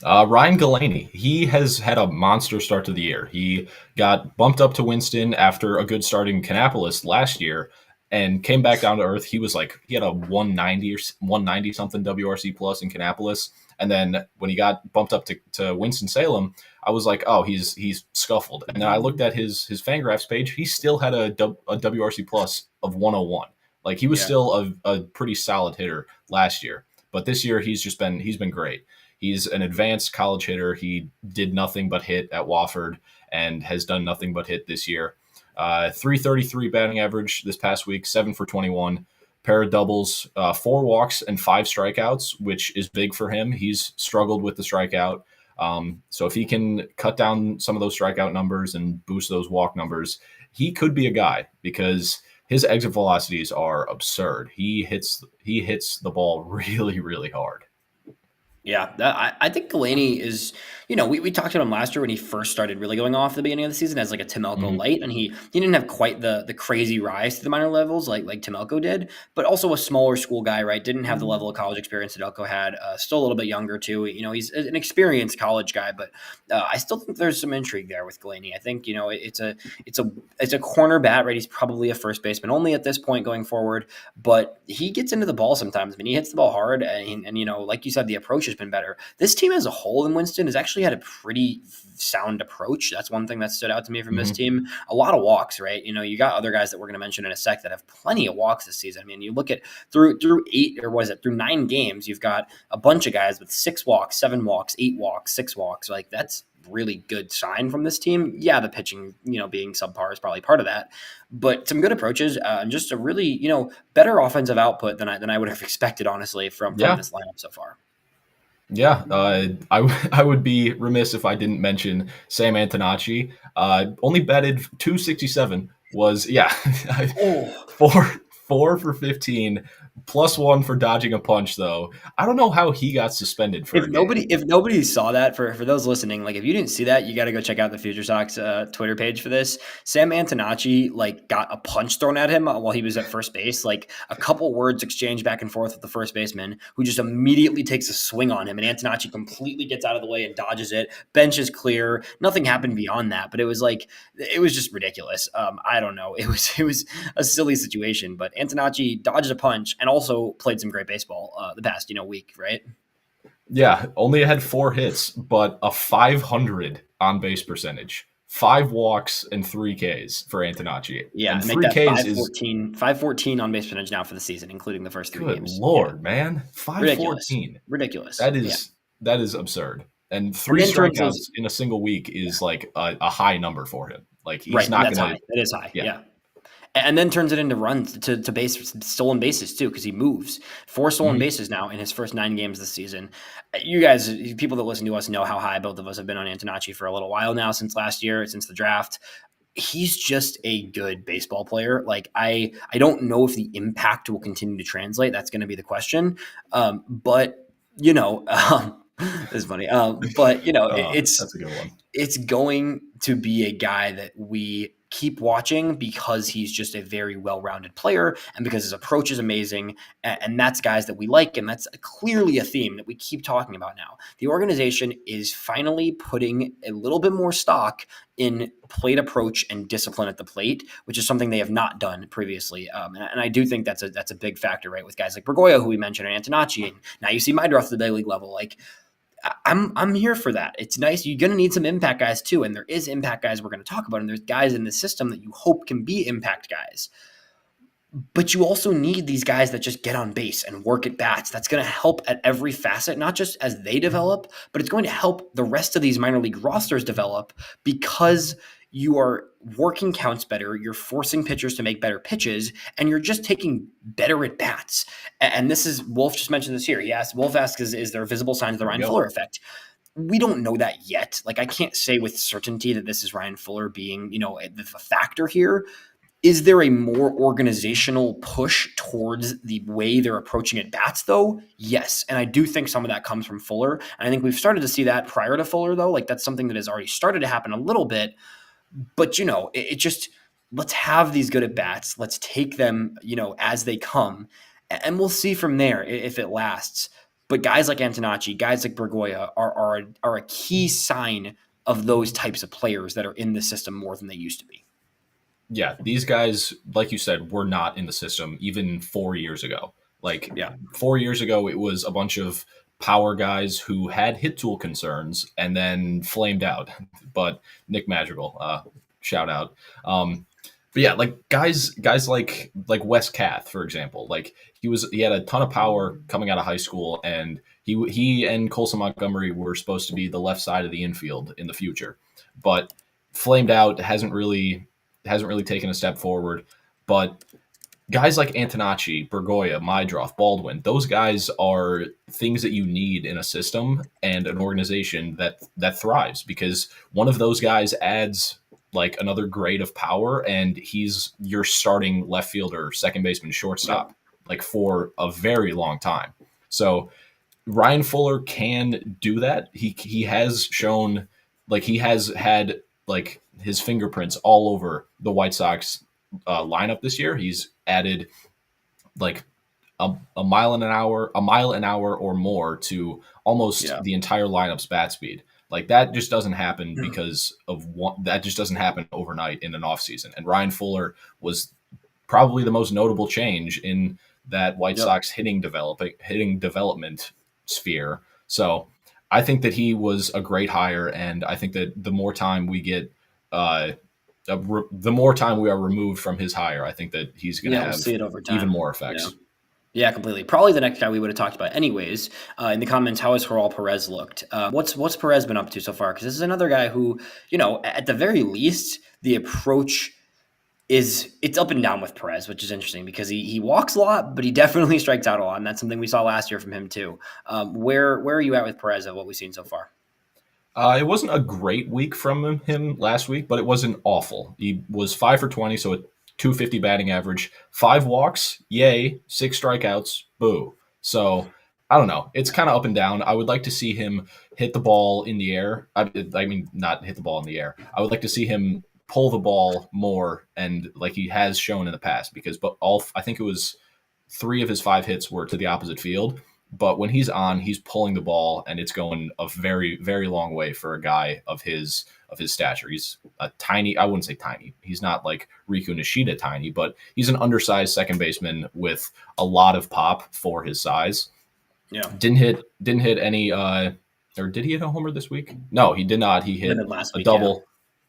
Ryan Galanie, he has had a monster start to the year. He got bumped up to Winston after a good start in Kannapolis last year and came back down to earth. He had a 190 or 190 something WRC plus in Kannapolis. And then when he got bumped up to Winston-Salem, I was like, oh, he's scuffled. And then I looked at his Fangraphs page. He still had a WRC plus of 101. Like he was still a pretty solid hitter last year. But this year he's been great. He's an advanced college hitter. He did nothing but hit at Wofford and has done nothing but hit this year. 333 batting average this past week, 7 for 21, pair of doubles, 4 walks and 5 strikeouts, which is big for him. He's struggled with the strikeout. So if he can cut down some of those strikeout numbers and boost those walk numbers, he could be a guy because his exit velocities are absurd. He hits the ball really, really hard. Yeah, I think Galanie is, we talked about him last year when he first started really going off at the beginning of the season as like a Tim Elko Mhm. light, and he didn't have quite the crazy rise to the minor levels like Tim Elko did, but also a smaller school guy, right? Didn't have the level of college experience that Elko had. Still a little bit younger too. He's an experienced college guy, but I still think there's some intrigue there with Galanie. I think it's a corner bat, right? He's probably a first baseman only at this point going forward, but he gets into the ball sometimes. I mean, he hits the ball hard, and like you said, the approach has been better. This team as a whole in Winston has actually had a pretty sound approach. That's one thing that stood out to me from this Mhm. team. A lot of walks, right? You got other guys that we're going to mention in a sec that have plenty of walks this season. I mean, you look at through 9 games, you've got a bunch of guys with 6 walks, 7 walks, 8 walks, 6 walks. Like that's really good sign from this team. Yeah, the pitching, being subpar is probably part of that, but some good approaches and just a really, better offensive output than I would have expected, honestly, from Yeah. this lineup so far. Yeah, I would be remiss if I didn't mention Sam Antonacci. Only batted 267. Was Oh, 4 for 15, +1 for dodging a punch. Though I don't know how he got suspended for If a game. nobody saw that, for those listening, like if you didn't see that, you got to go check out the FutureSox Twitter page for this. Sam Antonacci like got a punch thrown at him while he was at first base, like a couple words exchanged back and forth with the first baseman, who just immediately takes a swing on him, and Antonacci completely gets out of the way and dodges it. Bench is clear. Nothing happened beyond that, but it was just ridiculous. I don't know. It was a silly situation, but Antonacci dodged a punch and also played some great baseball the past week, right? Yeah, only had 4 hits, but a 500 on base percentage, 5 walks and 3 Ks for Antonacci, Yeah, and make 3 that Ks is 514 on base percentage now for the season, including the first 3 good games. Yeah, lord, man, ridiculous, 514. ridiculous. That Yeah, is absurd. And and 3 then turns those strikeouts in a single week is like a high number for him. Like he's right, and not that's gonna. high. That is high. Yeah. Yeah, and then turns it into runs to base stolen bases too, because he moves 4 stolen Mhm. bases now in his first 9 games this season. You guys, people that listen to us, know how high both of us have been on Antonacci for a little while now, since last year, since the draft. He's just a good baseball player. Like I don't know if the impact will continue to translate. That's going to be the question. But it's funny. But That's a good one. it's going to be a guy that we keep watching because he's just a very well-rounded player and because his approach is amazing. And that's guys that we like. And that's clearly a theme that we keep talking about now. The organization is finally putting a little bit more stock in plate approach and discipline at the plate, which is something they have not done previously. And I do think that's a big factor, right? With guys like Bergolla, who we mentioned, and Antonacci, and now you see Meidroth at the big league level. Like, I'm here for that. It's nice. You're going to need some impact guys too, and there is impact guys we're going to talk about, and there's guys in the system that you hope can be impact guys. But you also need these guys that just get on base and work at bats. That's going to help at every facet, not just as they develop, but it's going to help the rest of these minor league rosters develop because you are working counts better, you're forcing pitchers to make better pitches, and you're just taking better at bats. And this is, Wolf just mentioned this here. Wolf asks, is there visible signs of the Ryan Fuller effect? We don't know that yet. Like, I can't say with certainty that this is Ryan Fuller being, a factor here. Is there a more organizational push towards the way they're approaching at bats, though? Yes. And I do think some of that comes from Fuller. And I think we've started to see that prior to Fuller, though. Like, that's something that has already started to happen a little bit. But, it just, let's have these good at bats. Let's take them, as they come. And we'll see from there if it lasts. But guys like Antonacci, guys like Bergolla are a key sign of those types of players that are in the system more than they used to be. Yeah, these guys, like you said, were not in the system even 4 years ago. 4 years ago, it was a bunch of power guys who had hit tool concerns and then flamed out. But Nick Madrigal, shout out. But yeah, like guys like Wes Kath, for example, like he had a ton of power coming out of high school, and he and Colson Montgomery were supposed to be the left side of the infield in the future, but flamed out, hasn't really taken a step forward. But guys like Antonacci, Bergolla, Meidroth, Baldwin, those guys are things that you need in a system and an organization that thrives, because one of those guys adds like another grade of power, and he's your starting left fielder, second baseman, shortstop, like for a very long time. So Ryan Fuller can do that. He has shown, like, he has had like his fingerprints all over the White Sox lineup this year. He's added like a mile an hour or more to almost the entire lineup's bat speed. Like, that just doesn't happen because of that just doesn't happen overnight in an offseason. And Ryan Fuller was probably the most notable change in that White Sox hitting development sphere. So I think that he was a great hire, and I think that the more time we get, the more time we are removed from his hire, I think that he's going to have see it over time. Even more effects. Yeah, completely. Probably the next guy we would have talked about anyways. In the comments, how has Joel Perez looked? What's Perez been up to so far? Because this is another guy who, at the very least, the approach it's up and down with Perez, which is interesting because he walks a lot, but he definitely strikes out a lot, and that's something we saw last year from him too. Where are you at with Perez of what we've seen so far? It wasn't a great week from him last week, but it wasn't awful. He was 5 for 20, so a 250 batting average, 5 walks, yay, 6 strikeouts, boo. So I don't know. It's kind of up and down. I would like to see him hit the ball in the air. I mean, not hit the ball in the air. I would like to see him pull the ball more, and like he has shown in the past, because I think it was 3 of his 5 hits were to the opposite field. But when he's on, he's pulling the ball, and it's going a very, very long way for a guy of his stature. He's a tiny, I wouldn't say tiny. He's not like Riku Nishida tiny, but he's an undersized second baseman with a lot of pop for his size. Yeah. Didn't hit any or did he hit a homer this week? No, he did not. He hit a double.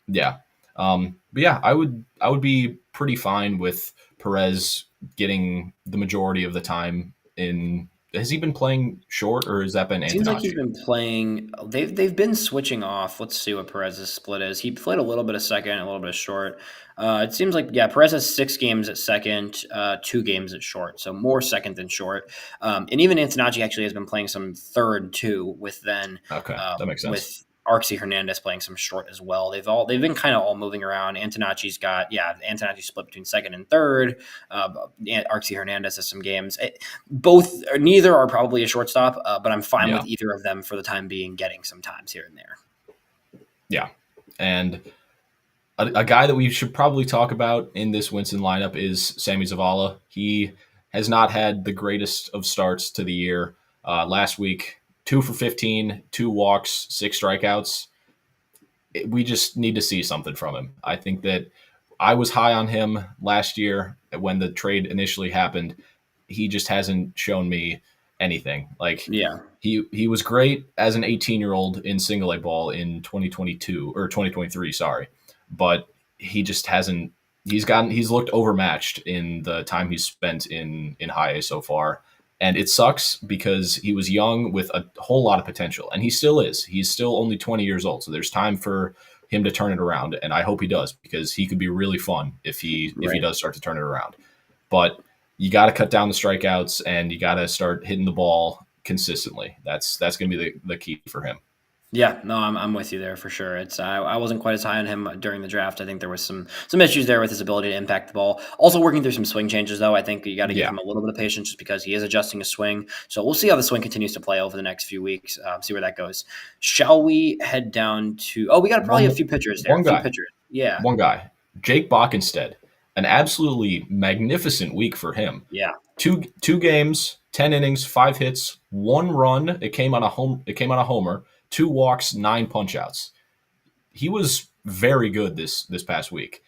Yeah. But yeah, I would be pretty fine with Perez getting the majority of the time in. Has he been playing short, or has that been Antonacci? Seems like he's been playing. They've been switching off. Let's see what Perez's split is. He played a little bit of second, a little bit of short. It seems like Perez has 6 games at second, 2 games at short, so more second than short. And even Antonacci actually has been playing some third too. With then that makes sense. With Arxie Hernandez playing some short as well. They've been kind of all moving around. Antonacci's got Antonacci split between second and third. Arxie Hernandez has some games. Neither are probably a shortstop, but I'm fine with either of them for the time being, getting some times here and there. Yeah, and A guy that we should probably talk about in this Winston lineup is Sammy Zavala. He has not had the greatest of starts to the year. Last week, 2 for 15, 2 walks, 6 strikeouts. We just need to see something from him. I think that I was high on him last year when the trade initially happened. He just hasn't shown me anything. Like Yeah. he was great as an 18-year-old in single A ball in 2022 or 2023, sorry. But he just hasn't he's looked overmatched in the time he's spent in high A so far. And it sucks because he was young with a whole lot of potential, and he still is. He's still only 20 years old, so there's time for him to turn it around, and I hope he does because he could be really fun if he does start to turn it around. But you got to cut down the strikeouts, and you got to start hitting the ball consistently. That's going to be the key for him. Yeah, no, I'm with you there for sure. It's I wasn't quite as high on him during the draft. I think there was some issues there with his ability to impact the ball. Also working through some swing changes though. I think you got to give him a little bit of patience just because he is adjusting his swing. So we'll see how the swing continues to play over the next few weeks. See where that goes. Shall we head down to? Oh, we got probably a few pitchers there. One guy. A few pitchers. Yeah. One guy, Jake Bockenstead. An absolutely magnificent week for him. Yeah. Two games, 10 innings, 5 hits, 1 run. It came on a homer. 2 walks, 9 punchouts. He was very good this past week.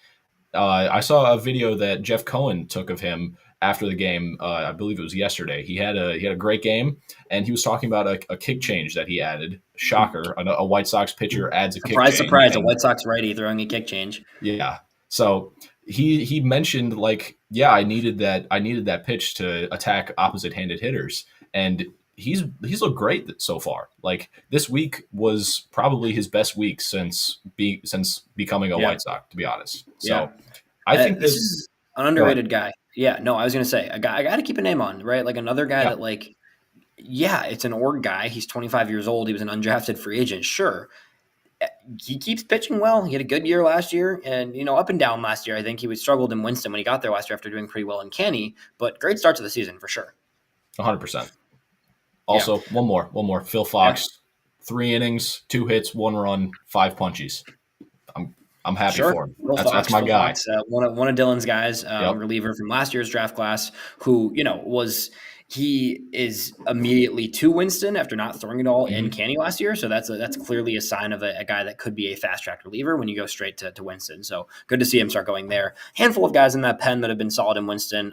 I saw a video that Jeff Cohen took of him after the game. I believe it was yesterday. He had a great game, and he was talking about a kick change that he added. Shocker! A White Sox pitcher adds a kick change. Surprise! A White Sox righty throwing a kick change. Yeah. So he mentioned like, yeah, I needed that pitch to attack opposite-handed hitters, and he's looked great so far. Like this week was probably his best week since becoming a White Sox, to be honest. So I think this is an underrated guy. Yeah, no, I was gonna say a guy I got to keep a name on, right? Like another guy that like, yeah, it's an org guy. He's 25 years old. He was an undrafted free agent. Sure. He keeps pitching well. He had a good year last year, and up and down last year. I think he was struggled in Winston when he got there last year after doing pretty well in Canny, but great start to the season for sure. 100%. Also, one more. Phil Fox, 3 innings, 2 hits, 1 run, 5 punchies. I'm happy for him. That's my guy. Fox, one of Dylan's guys, reliever from last year's draft class, who he is immediately to Winston after not throwing it all in Canny last year. So that's clearly a sign of a guy that could be a fast track reliever when you go straight to Winston. So good to see him start going there. Handful of guys in that pen that have been solid in Winston.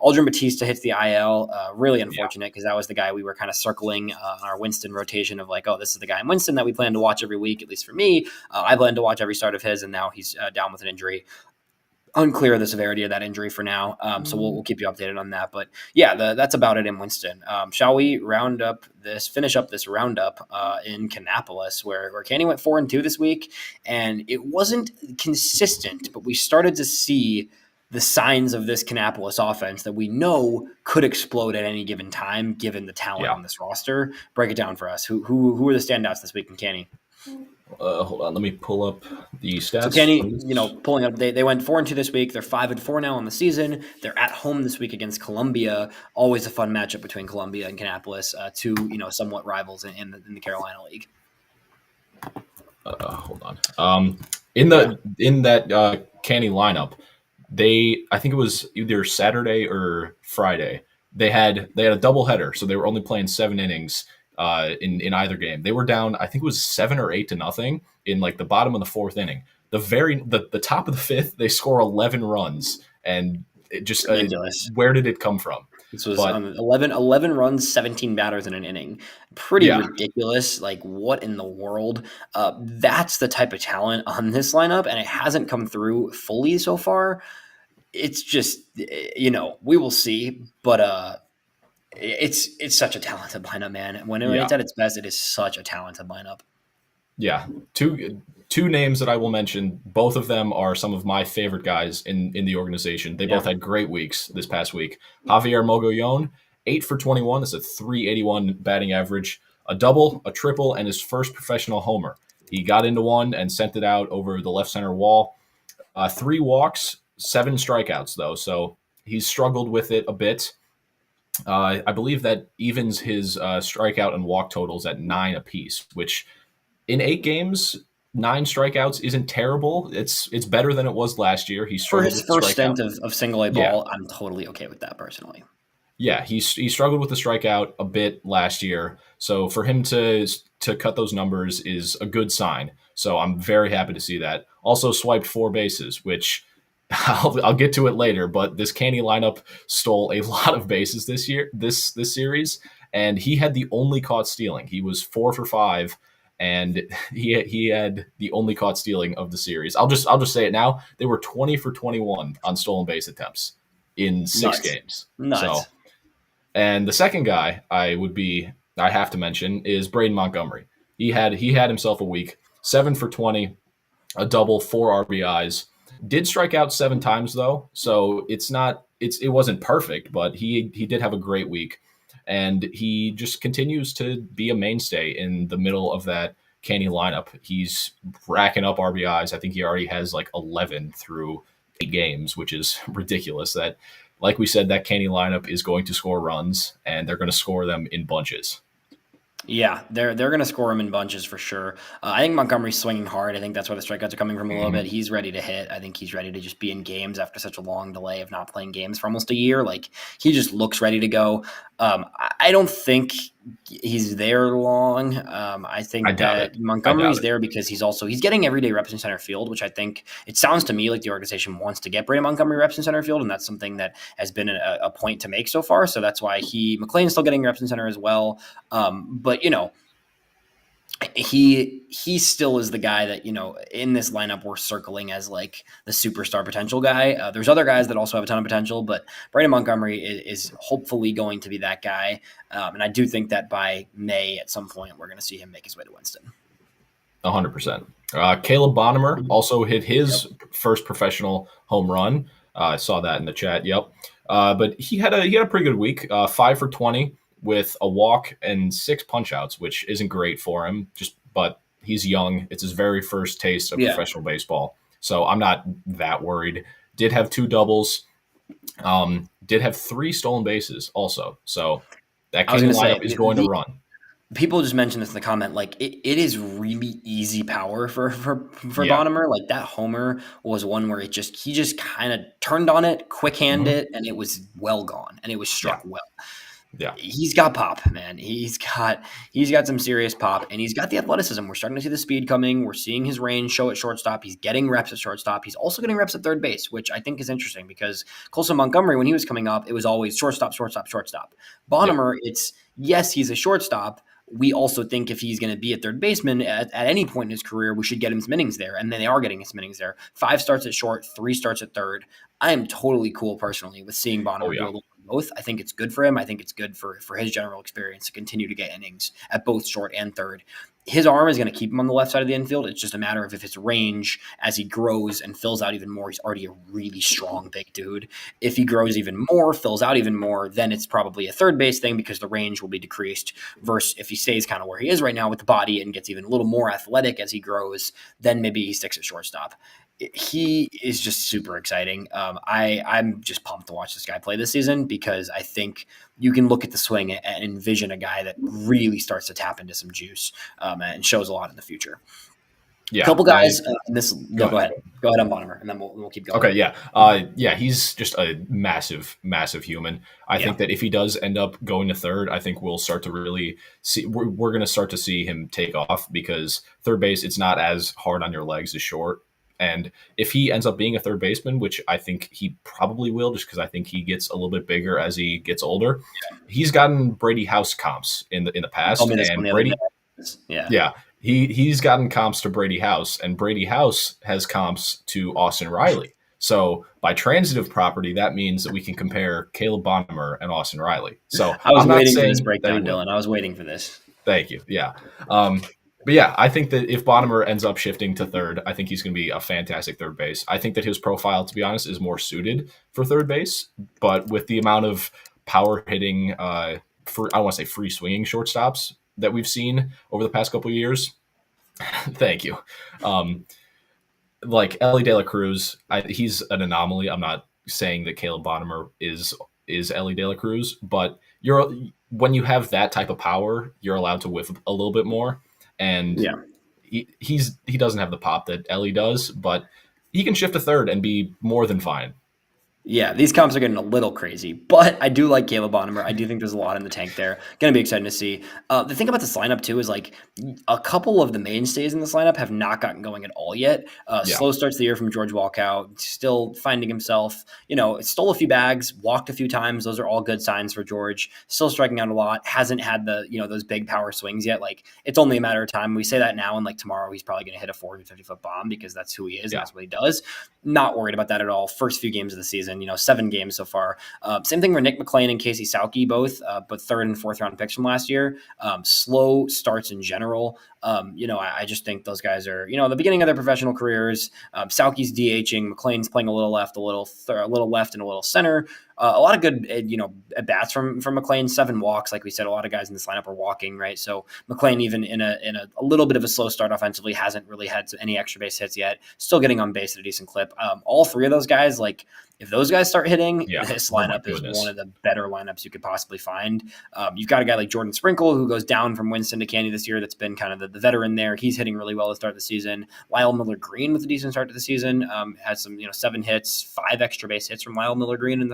Aldrin Batista hits the IL. Really unfortunate because that was the guy we were kind of circling on our Winston rotation of like, oh, this is the guy in Winston that we plan to watch every week, at least for me. I plan to watch every start of his, and now he's down with an injury. Unclear the severity of that injury for now, so we'll keep you updated on that. But yeah, that's about it in Winston. Shall we finish up this roundup in Kannapolis, where Canny went 4-2 this week, and it wasn't consistent, but we started to see the signs of this Kannapolis offense that we know could explode at any given time, given the talent on this roster. Break it down for us. Who are the standouts this week in Canny? Hold on, let me pull up the stats. So Canny, pulling up, they went 4-2 this week. They're 5-4 now on the season. They're at home this week against Columbia. Always a fun matchup between Columbia and Kannapolis, two somewhat rivals in the Carolina League. Hold on. In that Canny lineup, I think it was either Saturday or Friday. They had a doubleheader, so they were only playing 7 innings. In either game, they were down. I think it was 7 or 8-0 in like the bottom of the 4th inning. The top of the 5th, they score 11 runs, and it just where did it come from? This was 11 runs, 17 batters in an inning. Pretty ridiculous. Like what in the world? That's the type of talent on this lineup, and it hasn't come through fully so far. It's just we will see, but. It's such a talented lineup, man. When it's at its best, it is such a talented lineup. Yeah. Two names that I will mention. Both of them are some of my favorite guys in the organization. They both had great weeks this past week. Javier Mogollon, 8 for 21. That's a .381 batting average, a double, a triple, and his first professional homer. He got into one and sent it out over the left center wall. 3 walks, 7 strikeouts, though. So he's struggled with it a bit. I believe that evens his strikeout and walk totals at 9 apiece, which in 8 games 9 strikeouts isn't terrible. It's better than it was last year. He For struggled his with the first strikeout. stint of single A Yeah. ball, I'm totally okay with that personally. Yeah, he struggled with the strikeout a bit last year. So for him to cut those numbers is a good sign. So I'm very happy to see that. Also swiped 4 bases, which I'll get to it later, but this Canny lineup stole a lot of bases this series, and he had the only caught stealing. He was 4 for 5, and he had the only caught stealing of the series. I'll just say it now. They were 20 for 21 on stolen base attempts in 6 Nuts. games. Nuts. So, and the second guy I have to mention is Braden Montgomery. He had himself a week, 7 for 20, a double, 4 RBIs. Did strike out 7 times though, so it wasn't perfect, but he did have a great week, and he just continues to be a mainstay in the middle of that Canny lineup. He's racking up RBIs. I think he already has like 11 through 8 games, which is ridiculous. That, like we said, that Canny lineup is going to score runs, and they're going to score them in bunches. Yeah, they're going to score him in bunches for sure. I think Montgomery's swinging hard. I think that's where the strikeouts are coming from a little bit. He's ready to hit. I think he's ready to just be in games after such a long delay of not playing games for almost a year. Like, he just looks ready to go. I don't think he's there long. I think I doubt that it. Montgomery's there because he's getting everyday reps in center field, which I think it sounds to me like the organization wants to get Braden Montgomery reps in center field, and that's something that has been a point to make so far. So that's why McLean's still getting reps in center as well. But he still is the guy that, in this lineup we're circling as like the superstar potential guy. There's other guys that also have a ton of potential, but Braden Montgomery is hopefully going to be that guy. And I do think that by May at some point we're going to see him make his way to Winston. 100%. Caleb Bonnemer also hit his first professional home run. I saw that in the chat. Yep. But he had a pretty good week. 5 for 20 with a walk and 6 punch outs, which isn't great for him. But he's young. It's his very first taste of professional baseball, so I'm not that worried. Did have 2 doubles. Did have 3 stolen bases also. So that Canny lineup is going to run. People just mentioned this in the comment, like it is really easy power for Bonnemer. Like, that homer was one where he just kind of turned on it, quick hand it, and it was well gone, and it was struck well. Yeah, he's got pop, man. He's got some serious pop, and he's got the athleticism. We're starting to see the speed coming. We're seeing his range show at shortstop. He's getting reps at shortstop. He's also getting reps at third base, which I think is interesting because Colson Montgomery, when he was coming up, it was always shortstop, shortstop, shortstop. Bonnemer, it's yes, he's a shortstop. We also think if he's going to be a third baseman at any point in his career, we should get him some innings there. And then they are getting some innings there. 5 starts at short, 3 starts at third. I am totally cool personally with seeing Bonnemer do a little both. I think it's good for him. I think it's good for his general experience to continue to get innings at both short and third. His arm is going to keep him on the left side of the infield. It's just a matter of if his range, as he grows and fills out even more, he's already a really strong big dude. If he grows even more, fills out even more, then it's probably a third base thing because the range will be decreased. Versus if he stays kind of where he is right now with the body and gets even a little more athletic as he grows, then maybe he sticks at shortstop. He is just super exciting. I'm just pumped to watch this guy play this season because I think you can look at the swing and envision a guy that really starts to tap into some juice and shows a lot in the future. Yeah, a couple guys. Go ahead on Bonnemer, and then we'll keep going. Okay, yeah, he's just a massive, massive human. I think that if he does end up going to third, I think we'll start to really see. We're going to start to see him take off because third base, it's not as hard on your legs as short. And if he ends up being a third baseman, which I think he probably will, just because I think he gets a little bit bigger as he gets older, he's gotten Brady House comps in the past, and Brady, he's gotten comps to Brady House, and Brady House has comps to Austin Riley. So by transitive property, that means that we can compare Caleb Bonnemer and Austin Riley. So I was waiting for this breakdown, Dylan. I was waiting for this. Thank you. Yeah. But yeah, I think that if Bonnemer ends up shifting to third, I think he's going to be a fantastic third base. I think that his profile, to be honest, is more suited for third base. But with the amount of power hitting, I don't want to say free swinging shortstops that we've seen over the past couple of years, thank you. Like Ellie De La Cruz, he's an anomaly. I'm not saying that Caleb Bonnemer is Ellie De La Cruz, but when you have that type of power, you're allowed to whiff a little bit more. And he doesn't have the pop that Ellie does, but he can shift to third and be more than fine. Yeah, these comps are getting a little crazy, but I do like Caleb Bonnemer. I do think there's a lot in the tank there. Going to be excited to see. The thing about this lineup, too, is like a couple of the mainstays in this lineup have not gotten going at all yet. Yeah. Slow starts the year from George Walkout, still finding himself. Stole a few bags, walked a few times. Those are all good signs for George. Still striking out a lot. Hasn't had the, those big power swings yet. Like, it's only a matter of time. We say that now, and like tomorrow, he's probably going to hit a 450-foot bomb because that's who he is. Yeah. And that's what he does. Not worried about that at all. First few games of the season. 7 games so far. Same thing for Nick McLean and Casey Sauke, both, but 3rd and 4th round picks from last year. Slow starts in general. I just think those guys are, at the beginning of their professional careers. Sauke's DHing, McLean's playing a little left, a little left, and a little center. A lot of good, at bats from McLean. 7 walks, like we said. A lot of guys in this lineup are walking, right? So McLean, even in a little bit of a slow start offensively, hasn't really had any extra base hits yet. Still getting on base at a decent clip. All 3 of those guys, like, if those guys start hitting, this lineup is one of the better lineups you could possibly find. You've got a guy like Jordan Sprinkle, who goes down from Winston to Candy this year. That's been kind of the veteran there. He's hitting really well to start the season. Lyle Miller Green with a decent start to the season. Has some 7 hits, 5 extra base hits from Lyle Miller Green in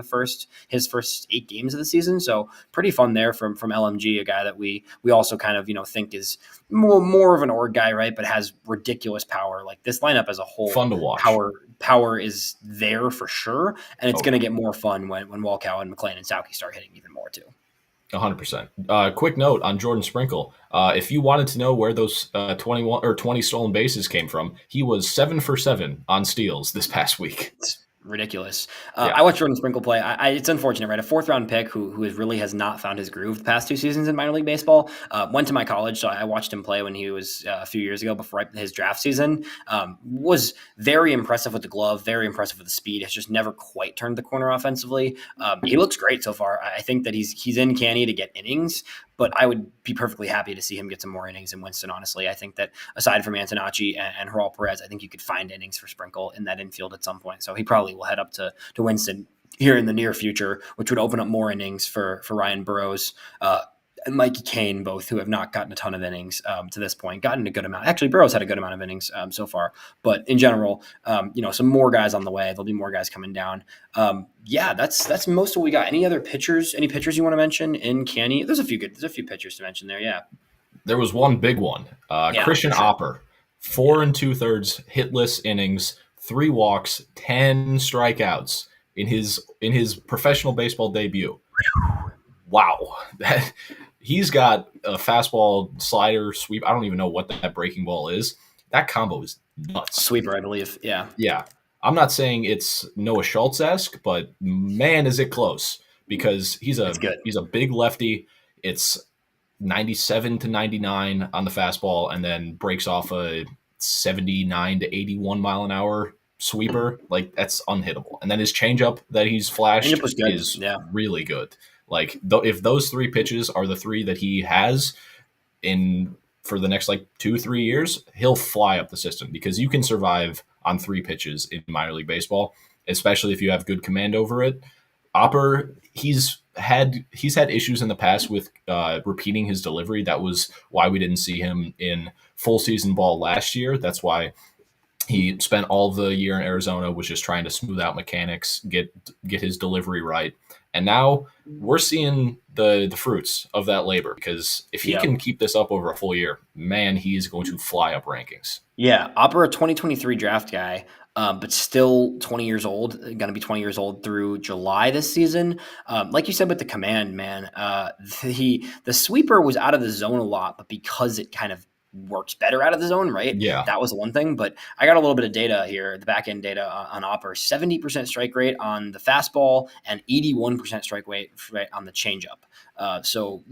his first 8 games of the season. So pretty fun there from LMG, a guy that we also kind of think is more of an org guy, right? But has ridiculous power. Like, this lineup as a whole, fun to watch. Power is there for sure, and it's going to get more fun when Walkout and McLean and Sauke start hitting even more too. 100%. Quick note on Jordan Sprinkle. If you wanted to know where those 21 or 20 stolen bases came from, he was 7 for 7 on steals this past week. It's ridiculous. I watched Jordan Sprinkle play. It's unfortunate, right? A 4th round pick who really has not found his groove the past 2 seasons in minor league baseball. Went to my college, so I watched him play when he was a few years ago before his draft season. Was very impressive with the glove, very impressive with the speed. Has just never quite turned the corner offensively. He looks great so far. I think that he's in Canny to get innings, but I would be perfectly happy to see him get some more innings in Winston, honestly. I think that aside from Antonacci and Gerald Perez, I think you could find innings for Sprinkle in that infield at some point. So he probably will head up to Winston here in the near future, which would open up more innings for Ryan Burroughs and Mikey Kane, both who have not gotten a ton of innings to this point, gotten a good amount. Actually, Burroughs had a good amount of innings so far, but in general, some more guys on the way. There'll be more guys coming down. That's most of what we got. Any other pitchers? Any pitchers you want to mention in Canny? There's a few pitchers to mention there. Yeah. There was one big one. Christian Oppor, 4 2/3 hitless innings, 3 walks, 10 strikeouts in his professional baseball debut. Wow. He's got a fastball, slider, sweep. I don't even know what that breaking ball is. That combo is nuts. Sweeper, I believe. Yeah. Yeah. I'm not saying it's Noah Schultz-esque, but man, is it close, because he's a big lefty. It's 97 to 99 on the fastball, and then breaks off a 79 to 81 mile an hour sweeper. Like, that's unhittable. And then his changeup that he's flashed is really good. Like, if those 3 pitches are the 3 that he has for the next 2-3 years, he'll fly up the system, because you can survive on 3 pitches in minor league baseball, especially if you have good command over it. Oppor, he's had issues in the past with repeating his delivery. That was why we didn't see him in full season ball last year. That's why he spent all the year in Arizona, was just trying to smooth out mechanics, get his delivery right. And now we're seeing the fruits of that labor, because if he can keep this up over a full year, man, he's going to fly up rankings. Yeah, Oppor, a 2023 draft guy, but still 20 years old, going to be 20 years old through July this season. Like you said with the command, man, the sweeper was out of the zone a lot, but because it kind of works better out of the zone, right? Yeah. That was one thing, but I got a little bit of data here, the back end data on Oppor, 70% strike rate on the fastball and 81% strike rate on the changeup. So,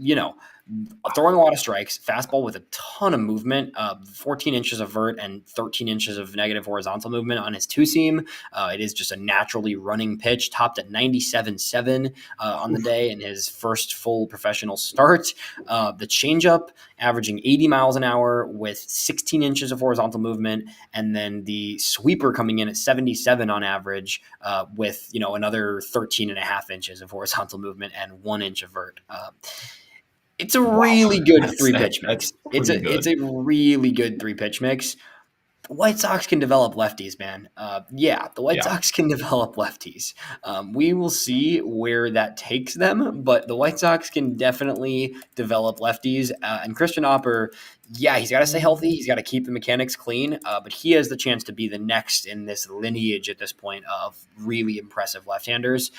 throwing a lot of strikes, fastball with a ton of movement, 14 inches of vert and 13 inches of negative horizontal movement on his 2-seam. It is just a naturally running pitch, topped at 97.7 on the day in his first full professional start. The changeup averaging 80 miles an hour with 16 inches of horizontal movement, and then the sweeper coming in at 77 on average with another 13 and a half inches of horizontal movement and 1 inch of vert. It's a Wow, really good three pitch that's mix. pretty It's good. a really good three pitch mix. The White Sox can develop lefties, man. Yeah, the White Yeah, Sox can develop lefties. We will see where that takes them, but the White Sox can definitely develop lefties. And Christian Oppor, yeah, he's got to stay healthy. He's got to keep the mechanics clean, but he has the chance to be the next in this lineage at this point of really impressive left-handers.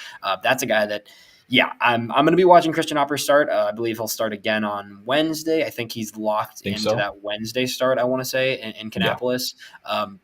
That's a guy that yeah, I'm going to be watching Christian Oppor start. I believe he'll start again on Wednesday. I think he's locked think into so. that Wednesday start, I want to say, in Yeah. Kannapolis. Um,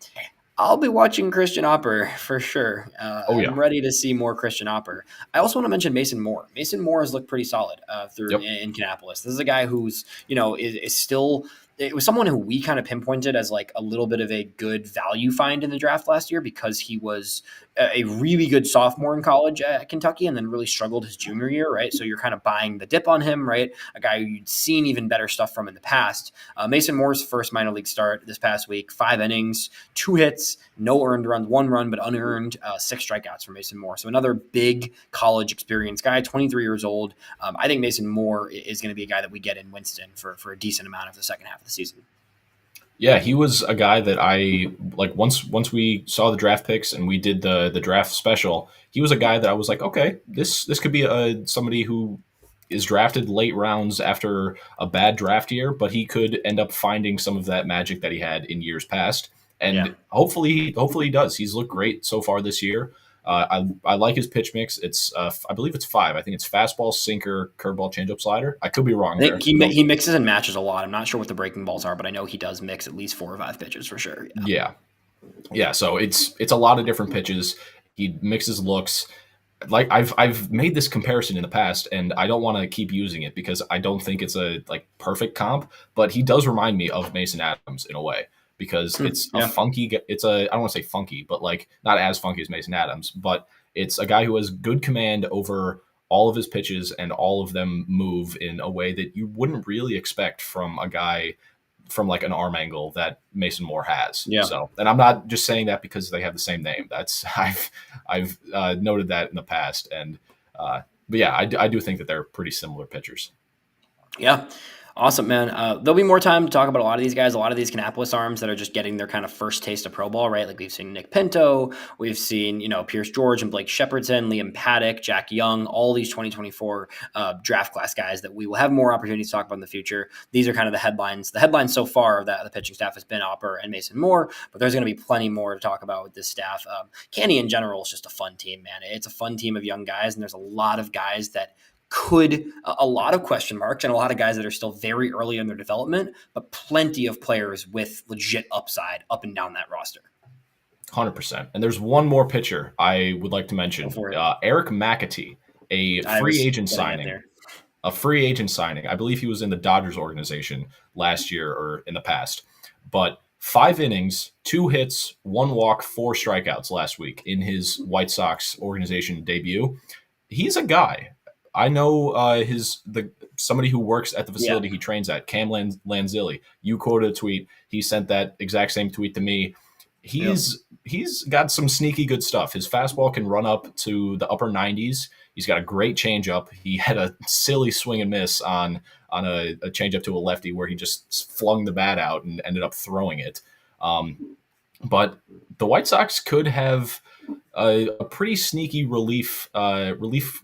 I'll be watching Christian Oppor for sure. Oh yeah. I'm ready to see more Christian Oppor. I also want to mention Mason Moore. Mason Moore has looked pretty solid through Yep. in Kannapolis. This is a guy who's is still. It was someone who we kind of pinpointed as like a little bit of a good value find in the draft last year because he was a really good sophomore in college at Kentucky and then really struggled his junior year, right? So you're kind of buying the dip on him, right? A guy who you'd seen even better stuff from in the past. Mason Moore's first minor league start this past week, 5 innings, 2 hits, no earned runs, 1 run, but unearned, 6 strikeouts for Mason Moore. So another big college experience guy, 23 years old. I think Mason Moore is going to be a guy that we get in Winston for a decent amount of the second half of the season. Yeah, he was a guy that I like once we saw the draft picks and we did the draft special. He was a guy that I was like, okay, this could be somebody who is drafted late rounds after a bad draft year, but he could end up finding some of that magic that he had in years past. Yeah. And hopefully he does. He's looked great so far this year. I like his pitch mix. It's I believe it's 5. I think it's fastball, sinker, curveball, changeup, slider. I could be wrong I there. think he mixes and matches a lot. I'm not sure what the breaking balls are, but I know he does mix at least 4 or 5 pitches for sure. Yeah. Yeah, so it's a lot of different pitches. He mixes looks. Like I've made this comparison in the past, and I don't want to keep using it because I don't think it's a like perfect comp. But he does remind me of Mason Adams in a way because it's a funky. It's a I don't want to say funky, but like not as funky as Mason Adams, but it's a guy who has good command over all of his pitches, and all of them move in a way that you wouldn't really expect from a guy from like an arm angle that Mason Moore has. Yeah. So, and I'm not just saying that because they have the same name. That's I've noted that in the past, and but yeah, I do think that they're pretty similar pitchers. Yeah. Awesome, man. There'll be more time to talk about a lot of these guys, a lot of these Kannapolis arms that are just getting their kind of first taste of pro ball, right? Like we've seen Nick Pinto, we've seen, Pierce George and Blake Shepardson, Liam Paddock, Jack Young, all these 2024 draft class guys that we will have more opportunities to talk about in the future. These are kind of the headlines. The headlines so far of that the pitching staff has been Oppor and Mason Moore, but there's going to be plenty more to talk about with this staff. Candy in general is just a fun team, man. It's a fun team of young guys, and there's a lot of guys that a lot of question marks and a lot of guys that are still very early in their development, but plenty of players with legit upside up and down that roster. 100%. And there's one more pitcher I would like to mention. Eric McAtee, a free agent signing. A free agent signing. I believe he was in the Dodgers organization last year or in the past. But 5 innings, 2 hits, 1 walk, 4 strikeouts last week in his White Sox organization debut. He's a guy. I know somebody who works at the facility he trains at, Cam Lanzilli. You quoted a tweet. He sent that exact same tweet to me. He's got some sneaky good stuff. His fastball can run up to the upper 90s. He's got a great changeup. He had a silly swing and miss on a changeup to a lefty where he just flung the bat out and ended up throwing it. But the White Sox could have a pretty sneaky relief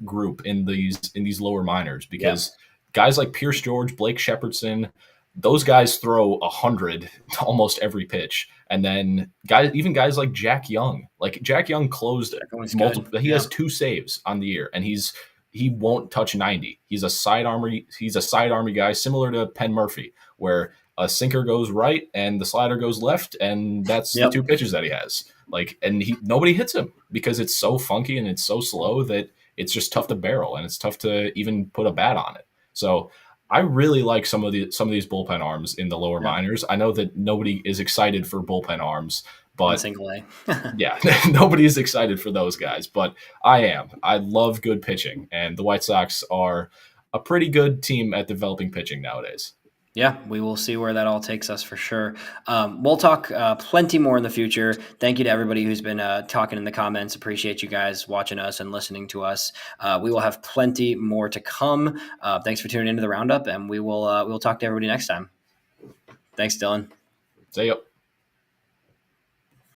group in these lower minors because guys like Pierce George, Blake Shepardson, those guys throw 100 almost every pitch, and then guys like Jack Young. Like Jack Young closed multiple. He has 2 saves on the year, and he won't touch 90. He's a side army guy, similar to Penn Murphy, where a sinker goes right and the slider goes left, and that's the 2 pitches that he has. Like, and nobody hits him because it's so funky and it's so slow that it's just tough to barrel and it's tough to even put a bat on it. So I really like some of these bullpen arms in the lower minors. I know that nobody is excited for bullpen arms, but single A. yeah, nobody is excited for those guys, but I am. I love good pitching, and the White Sox are a pretty good team at developing pitching nowadays. Yeah, we will see where that all takes us for sure. We'll talk plenty more in the future. Thank you to everybody who's been talking in the comments. Appreciate you guys watching us and listening to us. We will have plenty more to come. Thanks for tuning into the Roundup, and we will talk to everybody next time. Thanks, Dylan. See you.